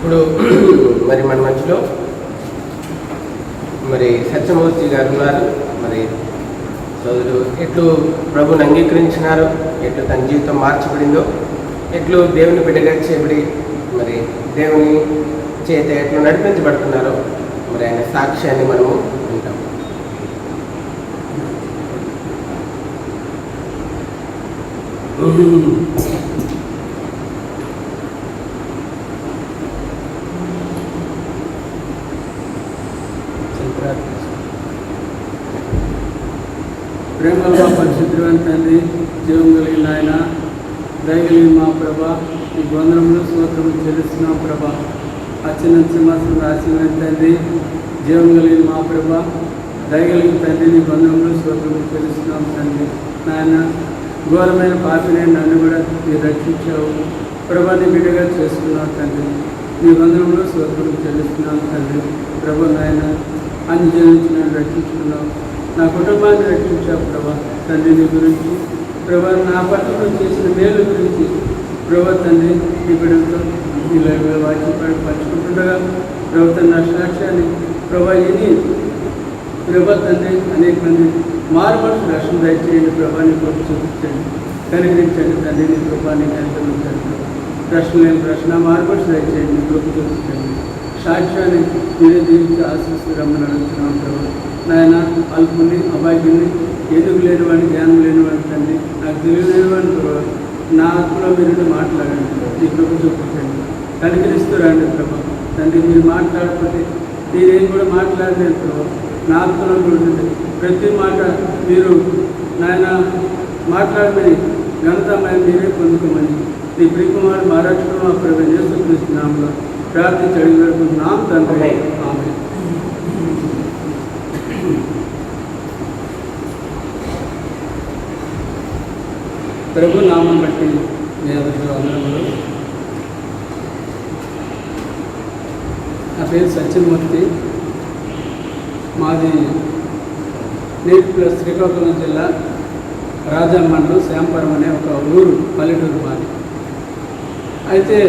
ఇప్పుడు మరి మన మధ్యలో మరి సత్యమూర్తి గారు ఉన్నారు. మరి సోదరుడు ఎట్లు ప్రభుని అంగీకరించినారు, ఎట్లు తన జీవితం మార్చబడిందో, ఎట్లు దేవుని బిడ్డగా చేయబడి మరి దేవుని చేత ఎట్లు నడిపించబడుతున్నారో మరి ఆయన సాక్ష్యాన్ని మనము వింటాం. ప్రేమలో పరిశుద్ధమైన తండ్రి, జీవం కలిగిన ఆయన, దయగలిగిన మా ప్రభా, ఈ వందనములు స్తోత్రములు చెల్లిస్తున్నాం ప్రభా. అత్యున్న సింహాసనం రాసిన తండ్రి, జీవం కలిగిన మా ప్రభా, దయగలిగిన తండ్రి, నీ వందనములు స్తోత్రములు చెల్లిస్తున్నాం తండ్రి. నాయన ఘోరమైన పాపిని నన్ను కూడా మీరు రక్షించావు ప్రభా, నీ బిడ్డగా చేసుకున్నావు తండ్రి. నీ వందనములు స్తోత్రములు చెల్లిస్తున్నాం తండ్రి. ప్రభా నాయన అన్ని జయించి నన్ను రక్షించుకున్నావు, నా కుటుంబాన్ని రక్షించావు ప్రభా. తండ్రి నీ గురించి ప్రభా, నా పట్ల చేసిన మేలు గురించి ప్రభా తండ్రి నీ బిడ్డలతో నీ వాక్యం పంచుకుంటుండగా ప్రభుత్వ నా సాక్ష్యాన్ని ప్రభా ఇని ప్రభా తండ్రి అనేక మంది మారుమనసు రక్షణ దయచేయండి ప్రభా. నీ కృప చూపించండి, కనికరించండి తండ్రి. నీ కృపాన్ని కనికరించండి. ప్రశ్న లేని ప్రశ్న మారుమనసు దయచేయండి, నీ కృప చూపించండి. సాక్ష్యాన్ని మీరే దీవించి ఆశిస్తూ రమ్మని అడుగుతున్నాం ప్రభా. నాయన అల్పుని అబాయికుని ఎందుకు లేనివాడిని జ్ఞానం లేనివాడిని తండ్రి, నాకు తెలియలేనివాడిని ప్రభావ. నా ఆత్మలో మీరు మాట్లాడండి, నీ కృప చూపించండి, కనికరిస్తూ రండి ప్రభా. తండ్రి మీరు మాట్లాడకపోతే మీరేం కూడా మాట్లాడలేదు ప్రభావ. నా ఆత్మలో ఉంటుంది ప్రతి మాట మీరు నాయన మాట్లాడమని ఘనతమైన మీరే పొందుకోమని నీ ప్రియకుమారు మహారాష్ట్రంలో మా ప్రభు యేసుక్రీస్తునామములో ప్రార్థించి అడిగి వేడుకుంటున్నాం తండ్రి, ఆమేన్. ప్రభు నామం బట్టి మీ అందరూ నా పేరు సత్యమూర్తి. మాది నీట్ ప్లస్ శ్రీకాకుళం జిల్లా రాజం మండలం శ్యాంపురం అనే ఒక ఊరు, పల్లెటూరు మాది. అయితే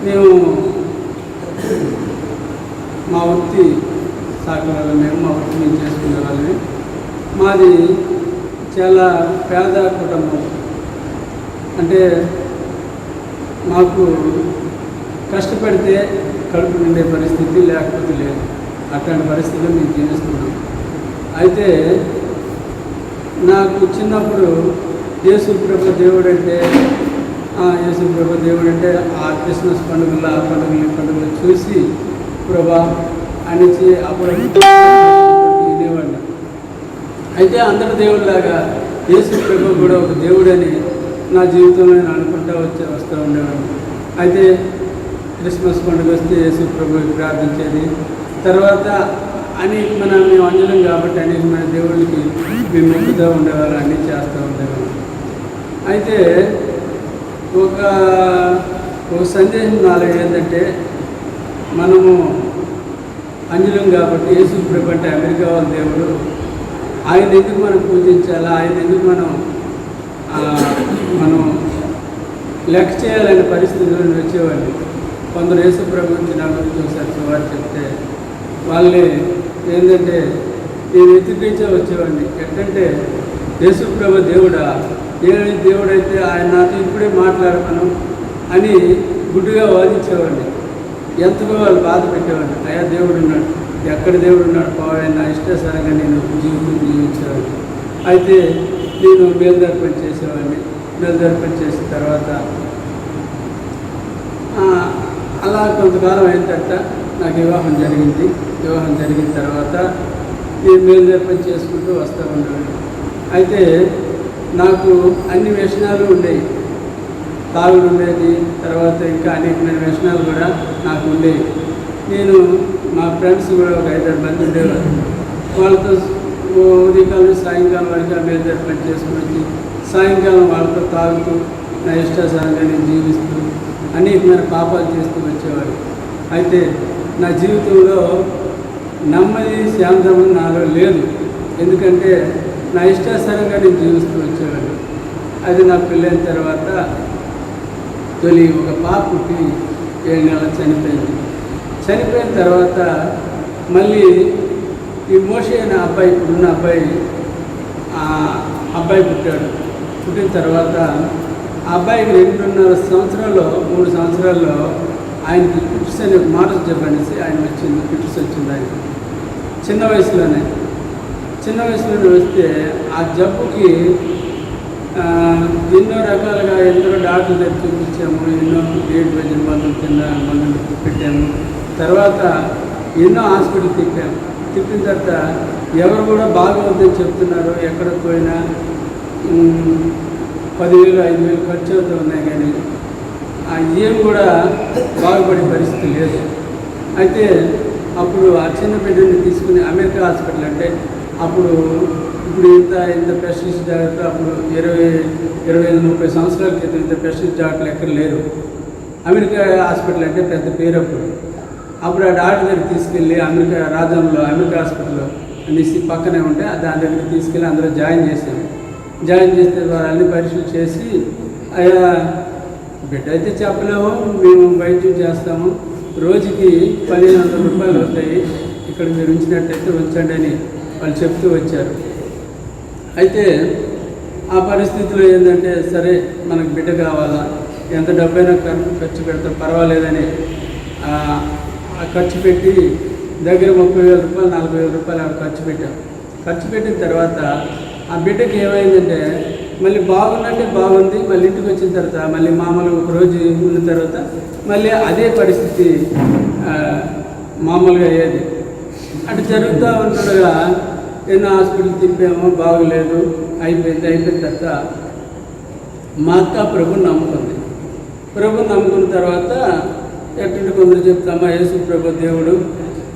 మేము మా వృత్తి సాగరాలు మా వృత్తి మేము చేసుకునే వాళ్ళని. మాది చాలా పేద కుటుంబం, అంటే మాకు కష్టపడితే కడుపు నిండే పరిస్థితి లేకపోతే లేదు, అట్లాంటి పరిస్థితుల్లో మేము జీవిస్తున్నాం. అయితే నాకు చిన్నప్పుడు యేసుప్రభు దేవుడు అంటే ఆ క్రిస్మస్ పండుగలు ఆ పండుగలు చూసి ప్రభా అనిచి అప్పుడు వినేవాడిని. అయితే అందరి దేవుడిలాగా యేసుప్రభు కూడా ఒక దేవుడని నా జీవితంలో నేను అనుకుంటూ వస్తూ ఉండేవాడిని. అయితే క్రిస్మస్ పండుగ వస్తే యేసుప్రభుకి ప్రార్థించేది. తర్వాత మేము అంజలం కాబట్టి అనేకమైన దేవుళ్ళకి మేము మొక్కుతూ ఉండేవాళ్ళం, అన్నీ చేస్తూ ఉండేవాళ్ళం. అయితే ఒక సందేశం నాలో ఏంటంటే, మనము అంజలం కాబట్టి యేసుప్రభు అంటే అమెరికా వాళ్ళ దేవుడు, ఆయన ఎందుకు మనం పూజించాలా, ఆయన ఎందుకు మనం లెక్క చేయాలనే పరిస్థితుల్లో వచ్చేవాడిని. కొందరు యేసుప్రభు గురించి నా గురించి ఒకసారి సువార్త చెప్తే వాళ్ళే ఏంటంటే నేను ఎత్తిపించే వచ్చేవాడిని. ఎట్టంటే యేసుప్రభు దేవుడా, ఏ దేవుడైతే ఆయన నాతో ఇప్పుడే మాట్లాడమను అని గుడ్డుగా వాదించేవాడిని. ఎంతగా వాళ్ళు బాధ పెట్టేవాడిని. అయ్యా దేవుడు ఉన్నాడు, ఎక్కడ దేవుడు ఉన్నాడు పోవాలని నా ఇష్టాసారంగా నేను జీవితం జీవించేవాడిని. అయితే నేను మేల్దర్పణ చేసేవాడిని. మేల్దర్పణ చేసిన తర్వాత అలా కొంతకాలం అయిన నాకు వివాహం జరిగింది. వివాహం జరిగిన తర్వాత నేను మేల్దర్పణ చేసుకుంటూ వస్తూ ఉండేవాడిని. అయితే నాకు అన్ని వ్యసనాలు ఉండేవి. తాగుడు ఉండేది, తర్వాత ఇంకా అనేకమైన వ్యసనాలు కూడా నాకు ఉండేవి. నేను మా ఫ్రెండ్స్ కూడా ఒక 5-6 మంది ఉండేవారు. వాళ్ళతో ఉదయకాలం సాయంకాలం వరకు ఆ మేల్దర్పణ చేసుకుని వచ్చి సాయంకాలం వాళ్ళతో తాగుతూ నా ఇష్టాసారంగా నేను జీవిస్తూ అనేకమైన పాపాలు చేస్తూ వచ్చేవాడు. అయితే నా జీవితంలో నెమ్మది శాంతం నాలో లేదు. ఎందుకంటే నా ఇష్టాసారంగా నేను జీవిస్తూ వచ్చేవాడు. అది నాకు పెళ్ళైన తర్వాత తొలి ఒక పాప పుట్టి 7 నెలలు చనిపోయింది. చనిపోయిన తర్వాత మళ్ళీ ఈ మోషే అనే అబ్బాయి, ఇప్పుడున్న అబ్బాయి పుట్టాడు. పుట్టిన తర్వాత ఆ అబ్బాయికి 2.5 సంవత్సరాల్లో 3 సంవత్సరాల్లో ఆయనకి పిట్స్ అనే మాటలు చెప్పనేసి ఆయన వచ్చింది, పిట్స్ వచ్చింది ఆయన చిన్న వయసులోనే వస్తే ఆ జబ్బుకి ఎన్నో రకాలుగా ఎందరో డాక్టర్ దగ్గర చూపించాము, ఎన్నో డేట్ వచ్చిన మందులు పెట్టాము. తర్వాత ఎన్నో హాస్పిటల్ తిప్పిన తర్వాత ఎవరు కూడా బాగవుతుందని చెప్తున్నారు. ఎక్కడ పోయినా 10,000 5,000 ఖర్చు అవుతూ ఉన్నాయి, కానీ ఏం కూడా బాగుపడే పరిస్థితి లేదు. అయితే అప్పుడు ఆ చిన్న బిడ్డని తీసుకుని అమెరికా హాస్పిటల్, అంటే ఇప్పుడు ఇంత స్పెషలిస్ట్ డాక్టర్ అప్పుడు 25-30 సంవత్సరాల క్రితం ఇంత స్పెషలిస్ట్ డాక్టర్లు ఎక్కడ లేరు. అమెరికా హాస్పిటల్ అంటే పెద్ద పేరు. అప్పుడు ఆ డాక్టర్ దగ్గర తీసుకెళ్ళి అమెరికా హాస్పిటల్లో అనేసి పక్కనే ఉంటే దాని దగ్గర తీసుకెళ్ళి అందులో జాయిన్ చేసాము. జాయిన్ చేస్తే వారు అన్ని పరీక్షలు చేసి అయ్యా బిడ్డ అయితే చెప్పలేము, మేము వైద్యం చేస్తాము, రోజుకి 1,500 రూపాయలు అవుతాయి, ఇక్కడ మీరు ఉంచినట్టయితే ఉంచండి అని వాళ్ళు చెప్తూ వచ్చారు. అయితే ఆ పరిస్థితిలో ఏంటంటే సరే మనకు బిడ్డ కావాలా, ఎంత డబ్బైనా ఖర్చు పెడతాం పర్వాలేదని ఖర్చు పెట్టి దగ్గర 30,000 రూపాయలు 40,000 రూపాయలు అక్కడ ఖర్చు పెట్టిన తర్వాత ఆ బిడ్డకి ఏమైందంటే మళ్ళీ బాగున్నట్టే బాగుంది. మళ్ళీ ఇంటికి వచ్చిన తర్వాత మళ్ళీ మామూలుగా ఒక రోజు ఉన్న తర్వాత మళ్ళీ అదే పరిస్థితి మామూలుగా అయ్యేది. అటు జరుగుతూ ఉంటుండగా ఎన్నో హాస్పిటల్ తిప్పాము, బాగలేదు, అయిపోయిన తర్వాత మా అక్క ప్రభుని నమ్ముకుంది. ప్రభుని నమ్ముకున్న తర్వాత ఎట్టుంటే కొందరు చెప్తామా యేసు ప్రభు దేవుడు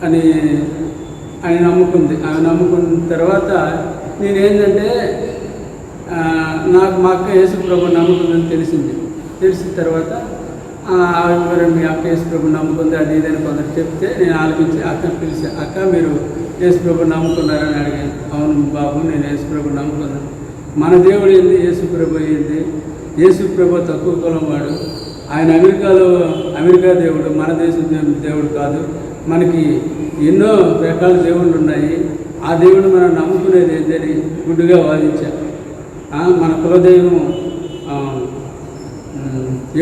అని ఆయన నమ్ముకుంది. ఆమె నమ్ముకున్న తర్వాత నేనేంటంటే నాకు మా అక్క యేసు ప్రభు నమ్ముకుందని తెలిసిన తర్వాత మీ అక్క యేసు ప్రభు నమ్ముకుంది అది ఇదని కొందరు చెప్తే నేను ఆలోచించి అక్కని పిలిచి, అక్క మీరు యేసు ప్రభు నమ్ముకున్నారని అడిగాను. అవును బాబు, నేను యేసు ప్రభు నమ్ముకున్నాను. మన దేవుడు ఏంది, యేసు ప్రభు ఏంది, యేసు ప్రభు తక్కువ కులం వాడు, ఆయన అమెరికా దేవుడు, మన దేశం దేవుడు కాదు, మనకి ఎన్నో రకాల దేవుళ్ళు ఉన్నాయి, ఆ దేవుడు మనం నమ్ముకునేది ఏంటని గుడ్డుగా వాదించాం. మన కులదైవం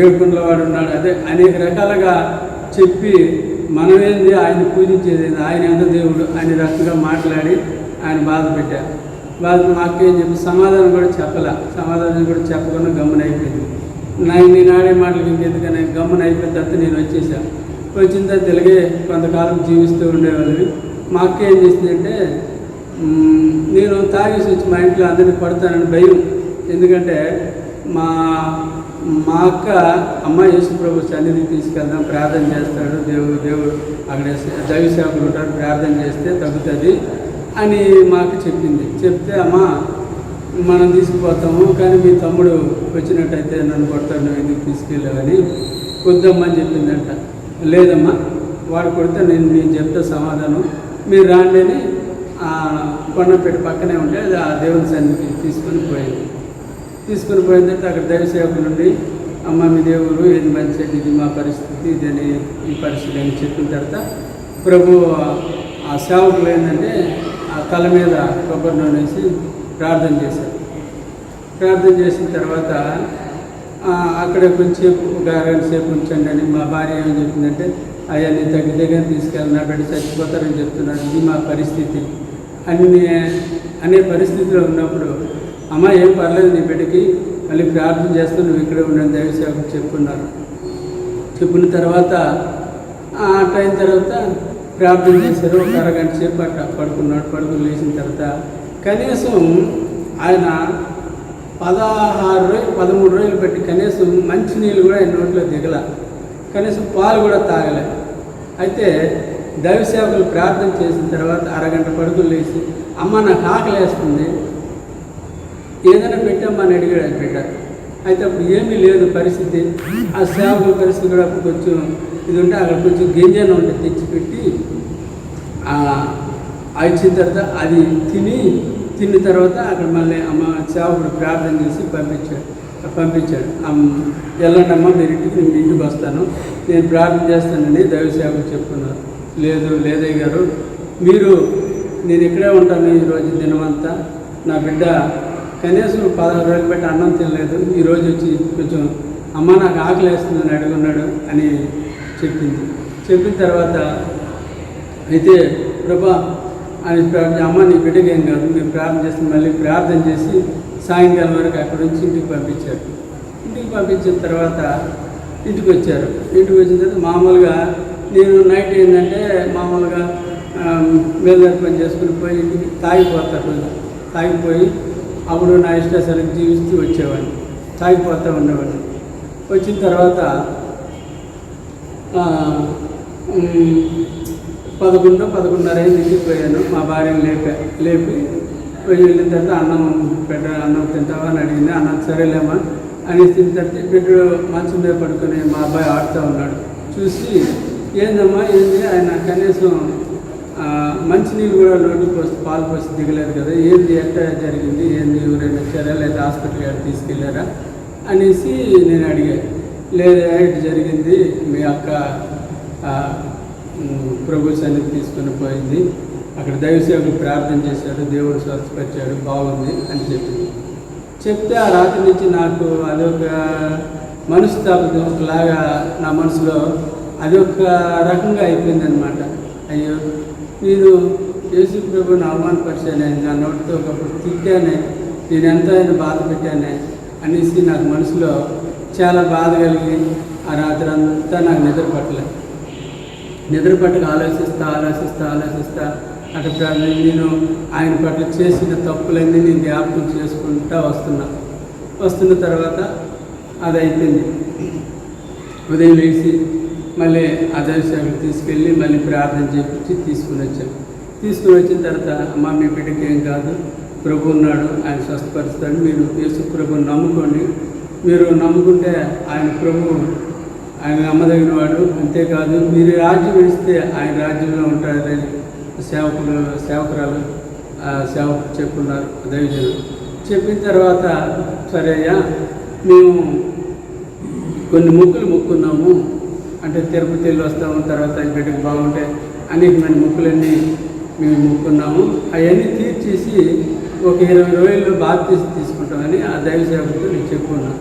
ఏడుకొండల వాడు ఉన్నాడు, అదే అనేక రకాలుగా చెప్పి మనమేంది ఆయన పూజించేది, ఆయన ఎంత దేవుడు అనే రకంగా మాట్లాడి ఆయన బాధ పెట్టారు. మాకేం చెప్పి సమాధానం కూడా చెప్పకుండా గమ్మున అయిపోయింది. నేను ఆడే మాటలకు ఇంకెందుకని గమ్మున అయిపోయిన తర్వాత నేను వచ్చేసాను. వచ్చిన తర్వాత తెలుగే కొంతకాలం జీవిస్తూ ఉండేవాళ్ళని. మా అక్క ఏం చేసిందంటే నేను తాగేసి వచ్చి మా ఇంట్లో అందరినీ పడతానని భయం. ఎందుకంటే మా అక్క అమ్మ యేసు ప్రభు సన్నిధికి తీసుకెళ్దాం, ప్రార్థన చేస్తాడు, దేవుడు అక్కడ దైవ సేవకులు ఉంటారు, ప్రార్థన చేస్తే తగ్గుతుంది అని మాకు చెప్తే అమ్మ మనం తీసుకుపోతాము, కానీ మీ తమ్ముడు వచ్చినట్టయితే నన్ను కొడతాడు, నువ్వు ఎందుకు తీసుకెళ్ళావని వద్దమ్మని చెప్పిందంట. లేదమ్మా, వాడు కొడితే నేను చెప్తా సమాధానం, మీరు రాండి అని కొండపేట పక్కనే ఉంటే ఆ దేవుని సన్నిధికి తీసుకొని పోయిన తర్వాత అక్కడ దైవ సేవకుల నుండి అమ్మ మీ దేవుడు ఏది మంచిది, ఇది మా పరిస్థితి, ఇదని ఈ పరిస్థితి అని చెప్పిన తర్వాత ప్రభు ఆ సేవకులు ఏంటంటే ఆ తల మీద కొబ్బరి నూనె వేసి ప్రార్థన చేశారు. ప్రార్థన చేసిన తర్వాత అక్కడ కొంచెంసేపు ఒక అరగంట సేపు ఉంచండి అని మా భార్య ఏమని చెప్పిందంటే, అయ్యా నేను దగ్గర తీసుకెళ్ళి నా బిడ్డ చచ్చిపోతారని చెప్తున్నాడు, ఇది మా పరిస్థితి అనే పరిస్థితిలో ఉన్నప్పుడు అమ్మ ఏం పర్లేదు నీ బిడ్డకి మళ్ళీ ప్రార్థన చేస్తూ నువ్వు ఇక్కడే ఉండని దైవ సేవకు చెప్పిన తర్వాత అయిన తర్వాత ప్రార్థన చేశారు. ఒక అరగంట సేపు అట్లా పడుకుని లేచిన తర్వాత కనీసం ఆయన 13 రోజులు పెట్టి కనీసం మంచినీళ్ళు కూడా ఆయన నోట్లో దిగల, కనీసం పాలు కూడా తాగలే. అయితే దైవ సేవకులు ప్రార్థన చేసిన తర్వాత అరగంట పడుకుని లేచి అమ్మ నాకు ఆకలి వేస్తుంది, ఏదైనా పెట్టమ్మని అడిగాడు బిడ్డ. అయితే అప్పుడు ఏమీ లేదు పరిస్థితి. ఆ సేవకుల పరిస్థితి కూడా అప్పుడు కొంచెం ఇది ఉంటే అక్కడ కొంచెం గింజన ఉంటే తెచ్చిపెట్టి ఇచ్చిన తర్వాత అది తిన్న తర్వాత అక్కడ మళ్ళీ అమ్మ సేవకుడు ప్రార్థన చేసి పంపించాడు. పంపించాడు. వెళ్ళండమ్మా మీరు ఇంటికి, నేను ఇంటికి వస్తాను, నేను ప్రార్థన చేస్తానని దైవ సేవకు చెప్పుకున్నారు. లేదు లేదయ్య గారు, నేను ఇక్కడే ఉంటాను ఈరోజు దినమంతా, నా బిడ్డ కనీసం 16 రోజులు బట్టి అన్నం తినలేదు, ఈరోజు వచ్చి కొంచెం అమ్మ నాకు ఆకలి వేస్తుందని అడుగున్నాడు అని చెప్పింది. చెప్పిన తర్వాత అయితే ప్రభా అని అమ్మ నీ బిడ్డకి ఏం కాదు, మీరు ప్రార్థన చేస్తే మళ్ళీ ప్రార్థన చేసి సాయంకాలం వరకు అక్కడి నుంచి ఇంటికి పంపించారు. ఇంటికి పంపించిన తర్వాత ఇంటికి వచ్చారు. ఇంటికి వచ్చిన తర్వాత మామూలుగా నేను నైట్ ఏంటంటే మామూలుగా మేల్దారి పని చేసుకుని పోయి ఇంటికి తాగిపోతారు. తాగిపోయి అప్పుడు నా ఇష్టాసరికి జీవిస్తూ వచ్చేవాడిని, తాగిపోతూ ఉండేవాడిని. వచ్చిన తర్వాత 11:30 ఇంటికి పోయాను. మా భార్యను లేపి పోయి వెళ్ళిన తర్వాత అన్నం తింటావా అని అడిగింది. అన్నం సరేలేమా అని తిన్న తర్వాత బిడ్డడు మంచం మీద పడుకొని మా అబ్బాయి ఆడుతూ ఉన్నాడు. చూసి ఏందమ్మా ఏంది, ఆయన కనీసం మంచినీళ్ళు కూడా నోటికి పోసి పాలు పోసి దిగలేదు కదా, ఏంది ఎట్లా జరిగింది, ఏంది ఎవరైనా వచ్చారా లేదా హాస్పిటల్ తీసుకెళ్ళారా అనేసి నేను అడిగాను. లేదా ఇటు జరిగింది, మీ అక్క ప్రభు సన్నిధి తీసుకుని పోయింది, అక్కడ దైవసేవకులు ప్రార్థన చేశాడు, దేవుడు స్వస్థపరిచాడు, బాగుంది అని చెప్పింది. చెప్తే ఆ రాత్రి నుంచి నాకు అదొక మనస్తాపం ఒకలాగా నా మనసులో అదొక రకంగా అయిపోయింది అనమాట. అయ్యో నేను యేసు ప్రభుని అవమానపరిచానే, నా నోటితో ఒకప్పుడు తిట్టానే, నేను ఎంతో ఆయన బాధ పెట్టానే అనేసి నాకు మనసులో చాలా బాధ కలిగి ఆ రాత్రి అంతా నాకు నిద్ర పట్టక ఆలోచిస్తా అక్కడ నేను ఆయన పట్ల చేసిన తప్పులన్నీ నేను జ్ఞాపకం చేసుకుంటూ వస్తున్న తర్వాత అది అయిపోయింది. ఉదయం లేచి మళ్ళీ అదర్శకులు తీసుకెళ్ళి మళ్ళీ ప్రార్థన చేయించి తీసుకుని వచ్చిన తర్వాత అమ్మ మీ బిడ్డకి ఏం కాదు, ప్రభు ఉన్నాడు, ఆయన స్వస్థపరుస్తాడు, మీరు యేసు ప్రభుని నమ్ముకోండి, మీరు నమ్ముకుంటే ఆయన ప్రభు ఆయన నమ్మదగిన వాడు, అంతేకాదు మీరు రాజ్యం విడిస్తే ఆయన రాజ్యంలో ఉంటారని సేవకురాలు చెప్పున్నారు దైవజనులు. చెప్పిన తర్వాత సరే అయ్యా మేము కొన్ని మొక్కున్నాము, అంటే తిరుపతి వెళ్ళి వస్తాము, తర్వాత బిడ్డకు బాగుంటే అనేకమైన మొక్కులన్నీ మేము మొక్కున్నాము, అవన్నీ తీర్చేసి ఒక 20 రోజుల్లో బాప్తీసం తీసుకుంటామని ఆ దైవ సేవకుడితో నేను చెప్పుకున్నాను.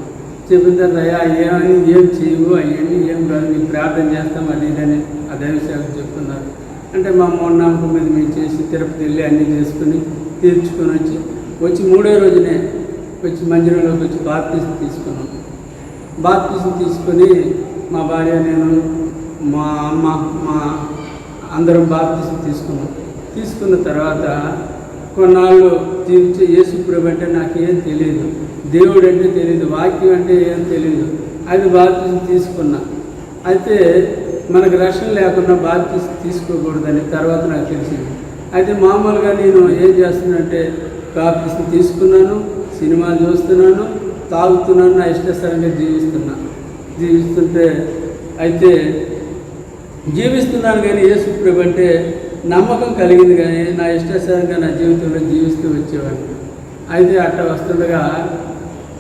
చెప్పిన తర్వాత అయ్యా ఏం చేయవు, అవన్నీ ఏం కాదు, మేము ప్రార్థన చేస్తాం అది ఇదని ఆ దైవ సేవకు చెప్తున్నారు. అంటే మా నమ్మకం మీద మేము చేసి తిరుపతి వెళ్ళి అన్నీ చేసుకుని తీర్చుకొని వచ్చి 3వ రోజునే వచ్చి మందిరంలోకి వచ్చి బాప్తీసం తీసుకున్నాం. బాప్తీసం తీసుకొని మా భార్య, నేను, మా అమ్మ, అందరం బాప్తీసం తీసుకున్న తర్వాత కొన్నాళ్ళు యేసు ప్రభు అంటే నాకేం తెలియదు, దేవుడు అంటే తెలియదు, వాక్యం అంటే ఏం తెలియదు. అది బాప్తీసం తీసుకున్నా. అయితే మనకు రక్షణ లేకుండా బాప్తీసం తీసుకోకూడదని తర్వాత నాకు తెలిసింది. అయితే మామూలుగా నేను ఏం చేస్తున్నానంటే బాప్తీసం తీసుకున్నాను, సినిమాలు చూస్తున్నాను, తాగుతున్నాను, నా ఇష్టాసరంగా జీవిస్తుంటే అయితే జీవిస్తున్నాను. కానీ యేసు ప్రభు అంటే నమ్మకం కలిగింది, కానీ నా ఇష్టాసరంగా నా జీవితంలో జీవిస్తూ వచ్చేవాడిని. అయితే అట్లా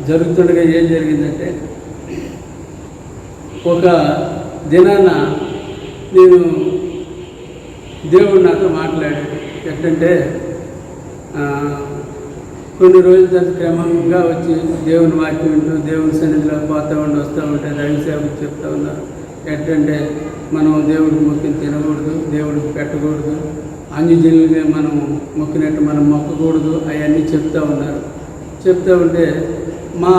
జరుగుతుండగా ఏం జరిగిందంటే ఒక దినాన దేవుడు నాతో మాట్లాడాడు. ఎట్లంటే కొన్ని రోజుల తర్వాత క్రమంగా వచ్చి దేవుని వాక్యం వింటూ దేవుని సన్నిధిలో వస్తూ ఉంటే దైవ సేవకు చెప్తా ఉన్నారు. ఎట్లంటే మనం దేవుడికి మొక్కిన తినకూడదు, దేవుడికి పెట్టకూడదు, అన్యజనులుగా మనం మొక్కినట్టు మనం మొక్కకూడదు, అవన్నీ చెప్తూ ఉన్నారు. చెప్తూ ఉంటే మా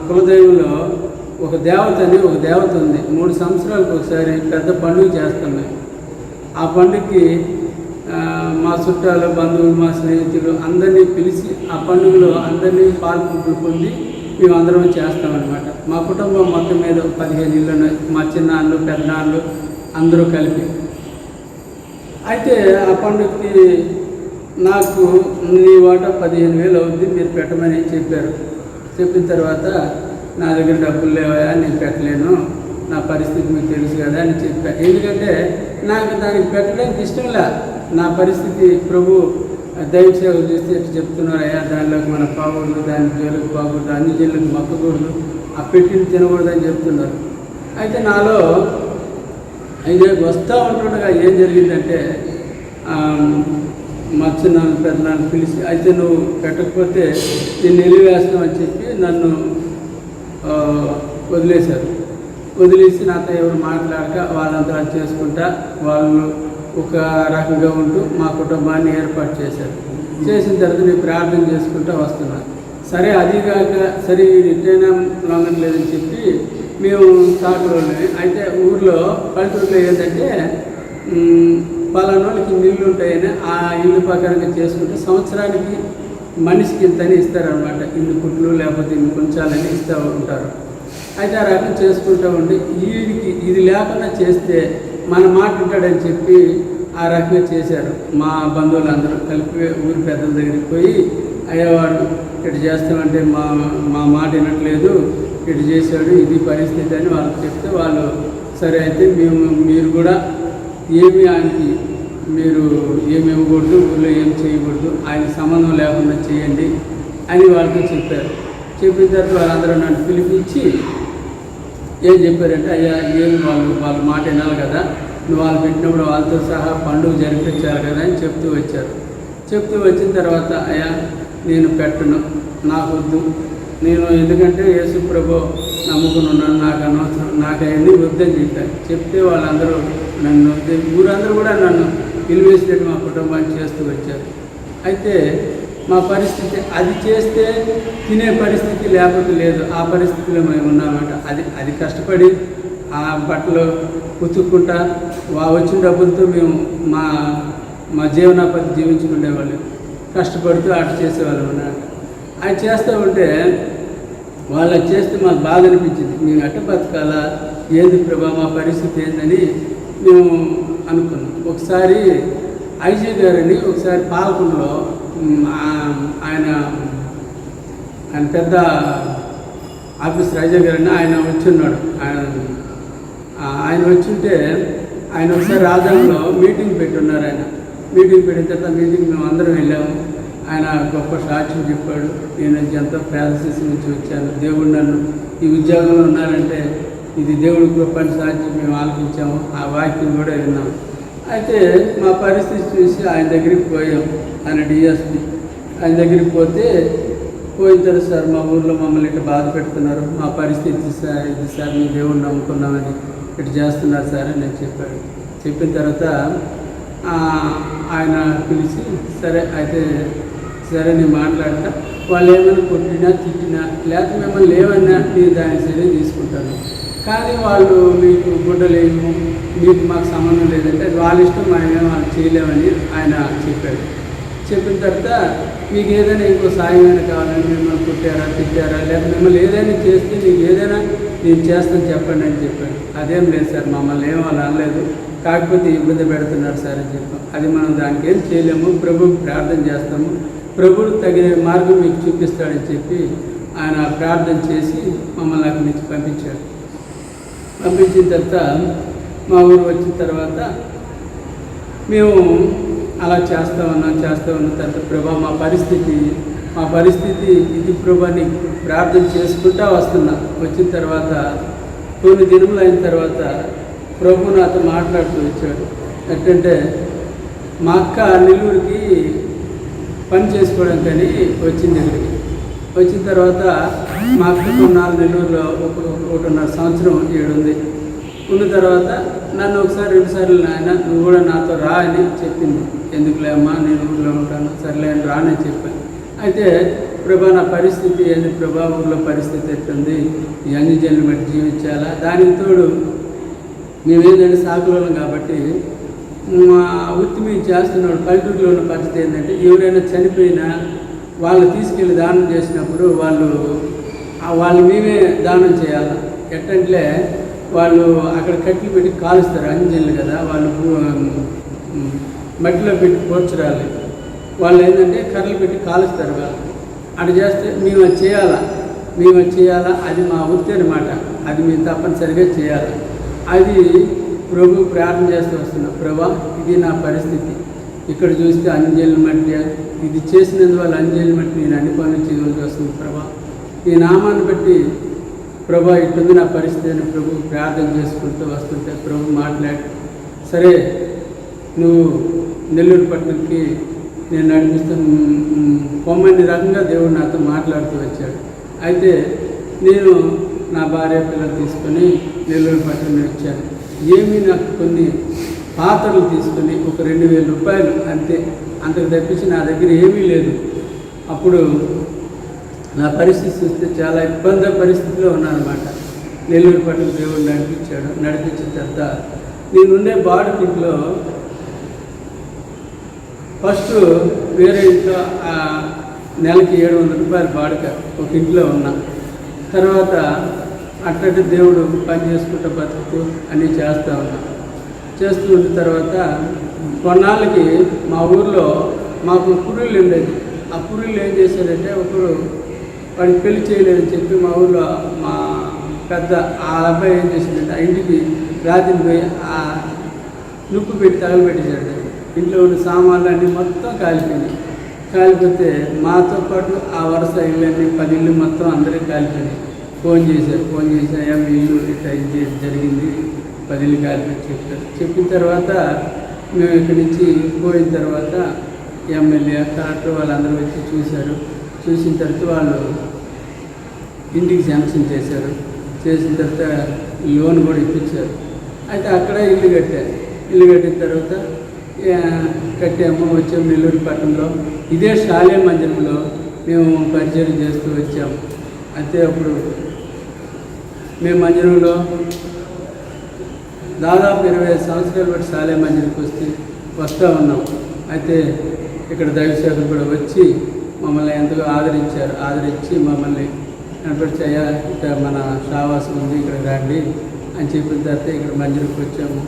కులదైవంలో ఒక దేవత ఉంది. 3 సంవత్సరాలకు ఒకసారి పెద్ద పండుగ చేస్తాం మేము. ఆ పండుగకి మా చుట్టాలు, బంధువులు, మా స్నేహితులు అందరినీ పిలిచి ఆ పండుగలో అందరినీ పాల్పొంపులు పొంది మేము అందరం చేస్తామన్నమాట. మా కుటుంబం మొత్తం మీద 15 ఇళ్ళు ఉన్నాయి, మా చిన్నాళ్ళు పెద్దనాళ్ళు అందరూ కలిపి. అయితే ఆ పండుగకి నాకు నీ వాటా 15,000 అవుద్ది, మీరు పెట్టమని చెప్పారు. చెప్పిన తర్వాత నా దగ్గర డబ్బులు లేవా, నేను పెట్టలేను, నా పరిస్థితి మీకు తెలుసు కదా అని చెప్పాను. ఎందుకంటే నాకు దానికి పెట్టడానికి ఇష్టంలే. నా పరిస్థితి ప్రభు దైవ సేవలు చేస్తే ఇట్లా చెప్తున్నారు, అయ్యా దానిలోకి మనం పోకూడదు, దాని జోలికి పోకూడదు, అన్ని జైళ్ళకి మొక్కకూడదు, ఆ పెట్టిని తినకూడదు అని చెప్తున్నారు. అయితే నాలో అయితే వస్తూ ఉంటుండగా ఏం జరిగిందంటే మా చిన్న పెద్దనాన్ని పిలిచి, అయితే నువ్వు పెట్టకపోతే నేను నిలివేస్తామని చెప్పి నన్ను వదిలేశారు. వదిలేసి నాతో ఎవరు మాట్లాడక వాళ్ళంతా చేసుకుంటా వాళ్ళు ఒక రకంగా ఉంటూ మా కుటుంబాన్ని ఏర్పాటు చేశారు. చేసిన తర్వాత నేను ప్రార్థన చేసుకుంటూ వస్తున్నాను. సరే అదిగాక సరే ఇట్టైనా లొంగం లేదని చెప్పి మేము సాకులోనే. అయితే ఊర్లో పల్లెటూరులో ఏంటంటే పలానా వాళ్ళకి ఇల్లు ఉంటాయని ఆ ఇల్లు ప్రకారంగా చేసుకుంటే సంవత్సరానికి మనిషికి ఇంతని ఇస్తారనమాట. ఇల్లు కుట్లు లేకపోతే ఇల్లు కొంచాలని ఇస్తూ ఉంటారు. అయితే ఆ రకం చేసుకుంటూ ఉండి వీడికి ఇది లేకుండా చేస్తే మన మాట ఉంటాడని చెప్పి ఆ రకంగా చేశారు. మా బంధువులందరూ కలిపి ఊరి పెద్దల దగ్గరికి పోయి, అయ్యేవాడు ఇటు చేస్తామంటే మా మాట వినట్లేదు, ఇటు చేశాడు, ఇది పరిస్థితి అని వాళ్ళకి చెప్తే వాళ్ళు సరే అయితే మీరు కూడా ఏమి ఆయనకి మీరు ఏమి ఇవ్వకూడదు, ఊళ్ళో ఏం చేయకూడదు, ఆయన సంబంధం లేకుండా చేయండి అని వాళ్ళకి చెప్పారు. చెప్పిన తర్వాత వాళ్ళందరూ నన్ను పిలిపించి ఏం చెప్పారంటే, అయ్యా ఏమి వాళ్ళ మాట వినాలి కదా, నువ్వు వాళ్ళు పెట్టినప్పుడు వాళ్ళతో సహా పండుగ జరిపించాలి కదా అని చెప్తూ వచ్చారు. చెప్తూ వచ్చిన తర్వాత, అయ్యా నేను పెట్టను, నాకు వద్దు, నేను ఎందుకంటే యేసు ప్రభు నమ్ముకుని ఉన్నాను, నాకు అనవసరం, నాకు అవన్నీ వద్దని చెప్పారు. చెప్తే వాళ్ళందరూ నన్ను ఊరందరూ కూడా నన్ను పిలివేసినట్టు మా కుటుంబాన్ని చేస్తూ వచ్చారు. అయితే మా పరిస్థితి అది చేస్తే తినే పరిస్థితి లేకపోతే లేదు, ఆ పరిస్థితిలో మేము ఉన్నామంట. అది కష్టపడి ఆ బట్టలు ఉతుక్కుంటా వచ్చిన డబ్బులతో మేము మా జీవనోపాధి జీవించుకునేవాళ్ళు, కష్టపడుతూ ఆట చేసేవాళ్ళం అన్నమాట. అది చేస్తూ ఉంటే వాళ్ళు చేస్తే మాకు బాధ అనిపించింది. మేము ఎట్ట బతకాలా, ఏంది ప్రభా మా పరిస్థితి ఏందని మేము అనుకున్నాం. ఒకసారి ఐజీ గారని ఒకసారి పాలకొండలో ఆయన పెద్ద ఆఫీసర్ ఐజీ గారని ఆయన వచ్చి ఉన్నాడు. ఆయన వచ్చుంటే ఆయన ఒకసారి రాజధానిలో మీటింగ్ పెట్టున్నారు. ఆయన మీటింగ్ పెట్టిన తర్వాత మీటింగ్ మేము అందరం వెళ్ళాము. ఆయన గొప్ప సాక్ష్యం చెప్పాడు, నేను ఎంతో పేదశిశు నుంచి వచ్చాను, దేవుడు నన్ను ఈ ఉద్యోగంలో ఉన్నారంటే ఇది దేవుడి గొప్పని సాక్ష్యం మేము ఆలోచించాము, ఆ వాక్యం కూడా విన్నాము. అయితే మా పరిస్థితి చూసి ఆయన దగ్గరికి పోయాం. ఆయన డిఎస్పి ఆయన దగ్గరికి పోయిన తర్వాత, సార్ మా ఊర్లో మమ్మల్ని ఇట్లా బాధ పెడుతున్నారు, మా పరిస్థితి సార్ ఇది సార్, మీ దేవుడిని నమ్ముకున్నామని ఇట్లా చేస్తున్నారు సార్ అని నేను చెప్పాడు. చెప్పిన తర్వాత ఆయన పిలిచి, సరే అయితే సరే నేను మాట్లాడతా, వాళ్ళు ఏమైనా కొట్టినా తిట్టినా లేకపోతే మిమ్మల్ని ఏమన్నా నేను దాని సరే తీసుకుంటాను, కానీ వాళ్ళు మీకు గుడ్డలేము, మీకు మాకు సంబంధం లేదంటే అది వాళ్ళ ఇష్టం, మనమేమో వాళ్ళు చేయలేమని ఆయన చెప్పాడు. చెప్పిన తర్వాత మీకు ఏదైనా ఇంకో సాయమైనా కావాలని మిమ్మల్ని కుట్టారా తిట్టారా లేకపోతే మిమ్మల్ని ఏదైనా చేస్తే మీకు ఏదైనా నేను చేస్తాను చెప్పండి అని చెప్పాడు. అదేం లేదు సార్, మమ్మల్ని ఏం వాళ్ళు అనలేదు, కాకపోతే ఇబ్బంది పెడుతున్నారు సార్ అని చెప్పాం. అది మనం దానికి ఏం చేయలేము, ప్రభువుకి ప్రార్థన చేస్తాము, ప్రభువు తగిన మార్గం మీకు చూపిస్తాడని చెప్పి ఆయన ప్రార్థన చేసి మమ్మల్ని అక్కడి నుంచి పంపించాడు. పంపించిన తర్వాత మా ఊరు వచ్చిన తర్వాత మేము అలా చేస్తూ ఉన్న తర్వాత, ప్రభా మా పరిస్థితి ఇది ప్రభా నీకు ప్రార్థన చేసుకుంటా వస్తున్నా. వచ్చిన తర్వాత కొన్ని దినములు అయిన తర్వాత ప్రభు నాతో మాట్లాడుతూ వచ్చాడు. ఏంటంటే మా అక్క నెల్లూరుకి పని చేసుకోవడానికని వచ్చింది. ఇక్కడికి వచ్చిన తర్వాత మా అక్క కొన్నాళ్ళు నెల్లూరులో 1.5 సంవత్సరం ఏడుంది. ఉన్న తర్వాత నన్ను ఒకసారి 2 సార్లు నాయన నువ్వు కూడా నాతో రా అని చెప్పింది. ఎందుకులే అమ్మా, నేను ఊళ్ళో ఉంటాను, సర్లే అని రానని చెప్పాను. అయితే ప్రభా నా పరిస్థితి ఏంది ప్రభా, ఊళ్ళో పరిస్థితి ఎట్టుంది, ఈ అన్ని జన్లు బట్టి జీవించాలా, దానికి తోడు మేము ఏదంటే సాకులం కాబట్టి మా వృత్తి మేము చేస్తున్నాడు. పల్లెటూరులో ఉన్న పరిస్థితి ఏంటంటే ఎవరైనా చనిపోయినా వాళ్ళు తీసుకెళ్ళి దానం చేసినప్పుడు వాళ్ళు మేమే దానం చేయాలి. ఎట్టంటే వాళ్ళు అక్కడ కట్టెలు పెట్టి కాలుస్తారు, అంజన్లు కదా, వాళ్ళు మట్టిలో పెట్టి పోర్చరాలి, వాళ్ళు ఏంటంటే కర్రలు పెట్టి కాలుస్తారు. వాళ్ళు అటు చేస్తే మేము అది చేయాలా, అది మా వృత్తి అనమాట, అది మేము తప్పనిసరిగా చేయాలి. అది ప్రభు ప్రార్థన చేస్తూ వస్తున్నాం. ప్రభా ఇది నా పరిస్థితి, ఇక్కడ చూస్తే అంజలి మట్టి ఇది చేసినందువల్ల అంజలి మట్టి నేను అన్ని పనులు చేయవలసి వస్తుంది ప్రభా. ఈ నామాన్ని బట్టి ప్రభా ఇటుంది నా పరిస్థితి అని ప్రభు ప్రార్థన చేసుకుంటూ వస్తుంటే ప్రభు మాట్లాడి, సరే నువ్వు నెల్లూరు పట్టణంకి నేను నడిపిస్తాను పొమ్మని రకంగా దేవుడు నాతో మాట్లాడుతూ వచ్చాడు. అయితే నేను నా భార్య పిల్లలు తీసుకొని నెల్లూరు పట్టణం వచ్చాను. ఏమీ నాకు కొన్ని పాత్రలు తీసుకొని ఒక 2,000 రూపాయలు అంతే, అంతకు తప్పించి నా దగ్గర ఏమీ లేదు. అప్పుడు నా పరిస్థితి చూస్తే చాలా ఇబ్బంది పరిస్థితిలో ఉన్నానన్నమాట. నెల్లూరు పట్టణం దేవుడు నడిపించాడు. నడిపించిన తర్వాత నేనుండే బాడుకింట్లో ఫస్ట్ వేరే ఇంట్లో నెలకి 700 రూపాయలు బాడుక ఒక ఇంట్లో ఉన్నా. తర్వాత అట్టటి దేవుడు పని చేసుకుంటూ బతుకుతూ అన్నీ చేస్తూ ఉన్నా. చేస్తూ ఉన్న తర్వాత కొన్నాళ్ళకి మా ఊర్లో మాకు పురుళ్ళు ఉండేది. ఆ పురుళ్ళు ఏం చేశారంటే ఒకరు వాడికి పెళ్లి చేయలేదని చెప్పి మా ఊళ్ళో మా పెద్ద ఆ అబ్బాయి ఏం చేసిందంటే ఆ ఇంటికి రాత్రి పోయి ఆ నుప్పు పెట్టి తగలబెట్టేశాడు. ఇంట్లో ఉన్న సామాన్లు అన్నీ మొత్తం కాలిపోయినాయి. కాలిపోతే మాతో పాటు ఆ వరుస ఇళ్ళన్నీ 10 ఇళ్ళు మొత్తం అందరికీ కాలిపోయినాయి. ఫోన్ చేసి అయ్యా మీ ఇల్లు ఇట్లా ఇది జరిగింది, 10 ఇళ్ళు కాలిపోయి చెప్పారు. చెప్పిన తర్వాత మేము ఇక్కడి నుంచి పోయిన తర్వాత ఎమ్మెల్యే కలెక్టర్ వాళ్ళందరూ వచ్చి చూశారు. చూసిన తర్వాత వాళ్ళు ఇంటికి శాంక్షన్ చేశారు. చేసిన తర్వాత లోన్ కూడా ఇప్పించారు. అయితే అక్కడ ఇల్లు కట్టారు. ఇల్లు కట్టిన తర్వాత కట్టాము. వచ్చాము నెల్లూరు పట్టణంలో ఇదే శాలే మందిరంలో మేము పరిచయం చేస్తూ వచ్చాము. అయితే అప్పుడు మేము మందిరంలో దాదాపు 25 సంవత్సరాల బట్టి శాలే మందిరికి వస్తూ ఉన్నాం. అయితే ఇక్కడ దైవసేవకులు కూడా వచ్చి మమ్మల్ని ఎంతగా ఆదరించి మమ్మల్ని కనపరిచయ్యా ఇక్కడ మన షావాసం ఉంది, ఇక్కడ రండి అని చెప్పిన తర్వాత ఇక్కడ మందిరికి వచ్చాము.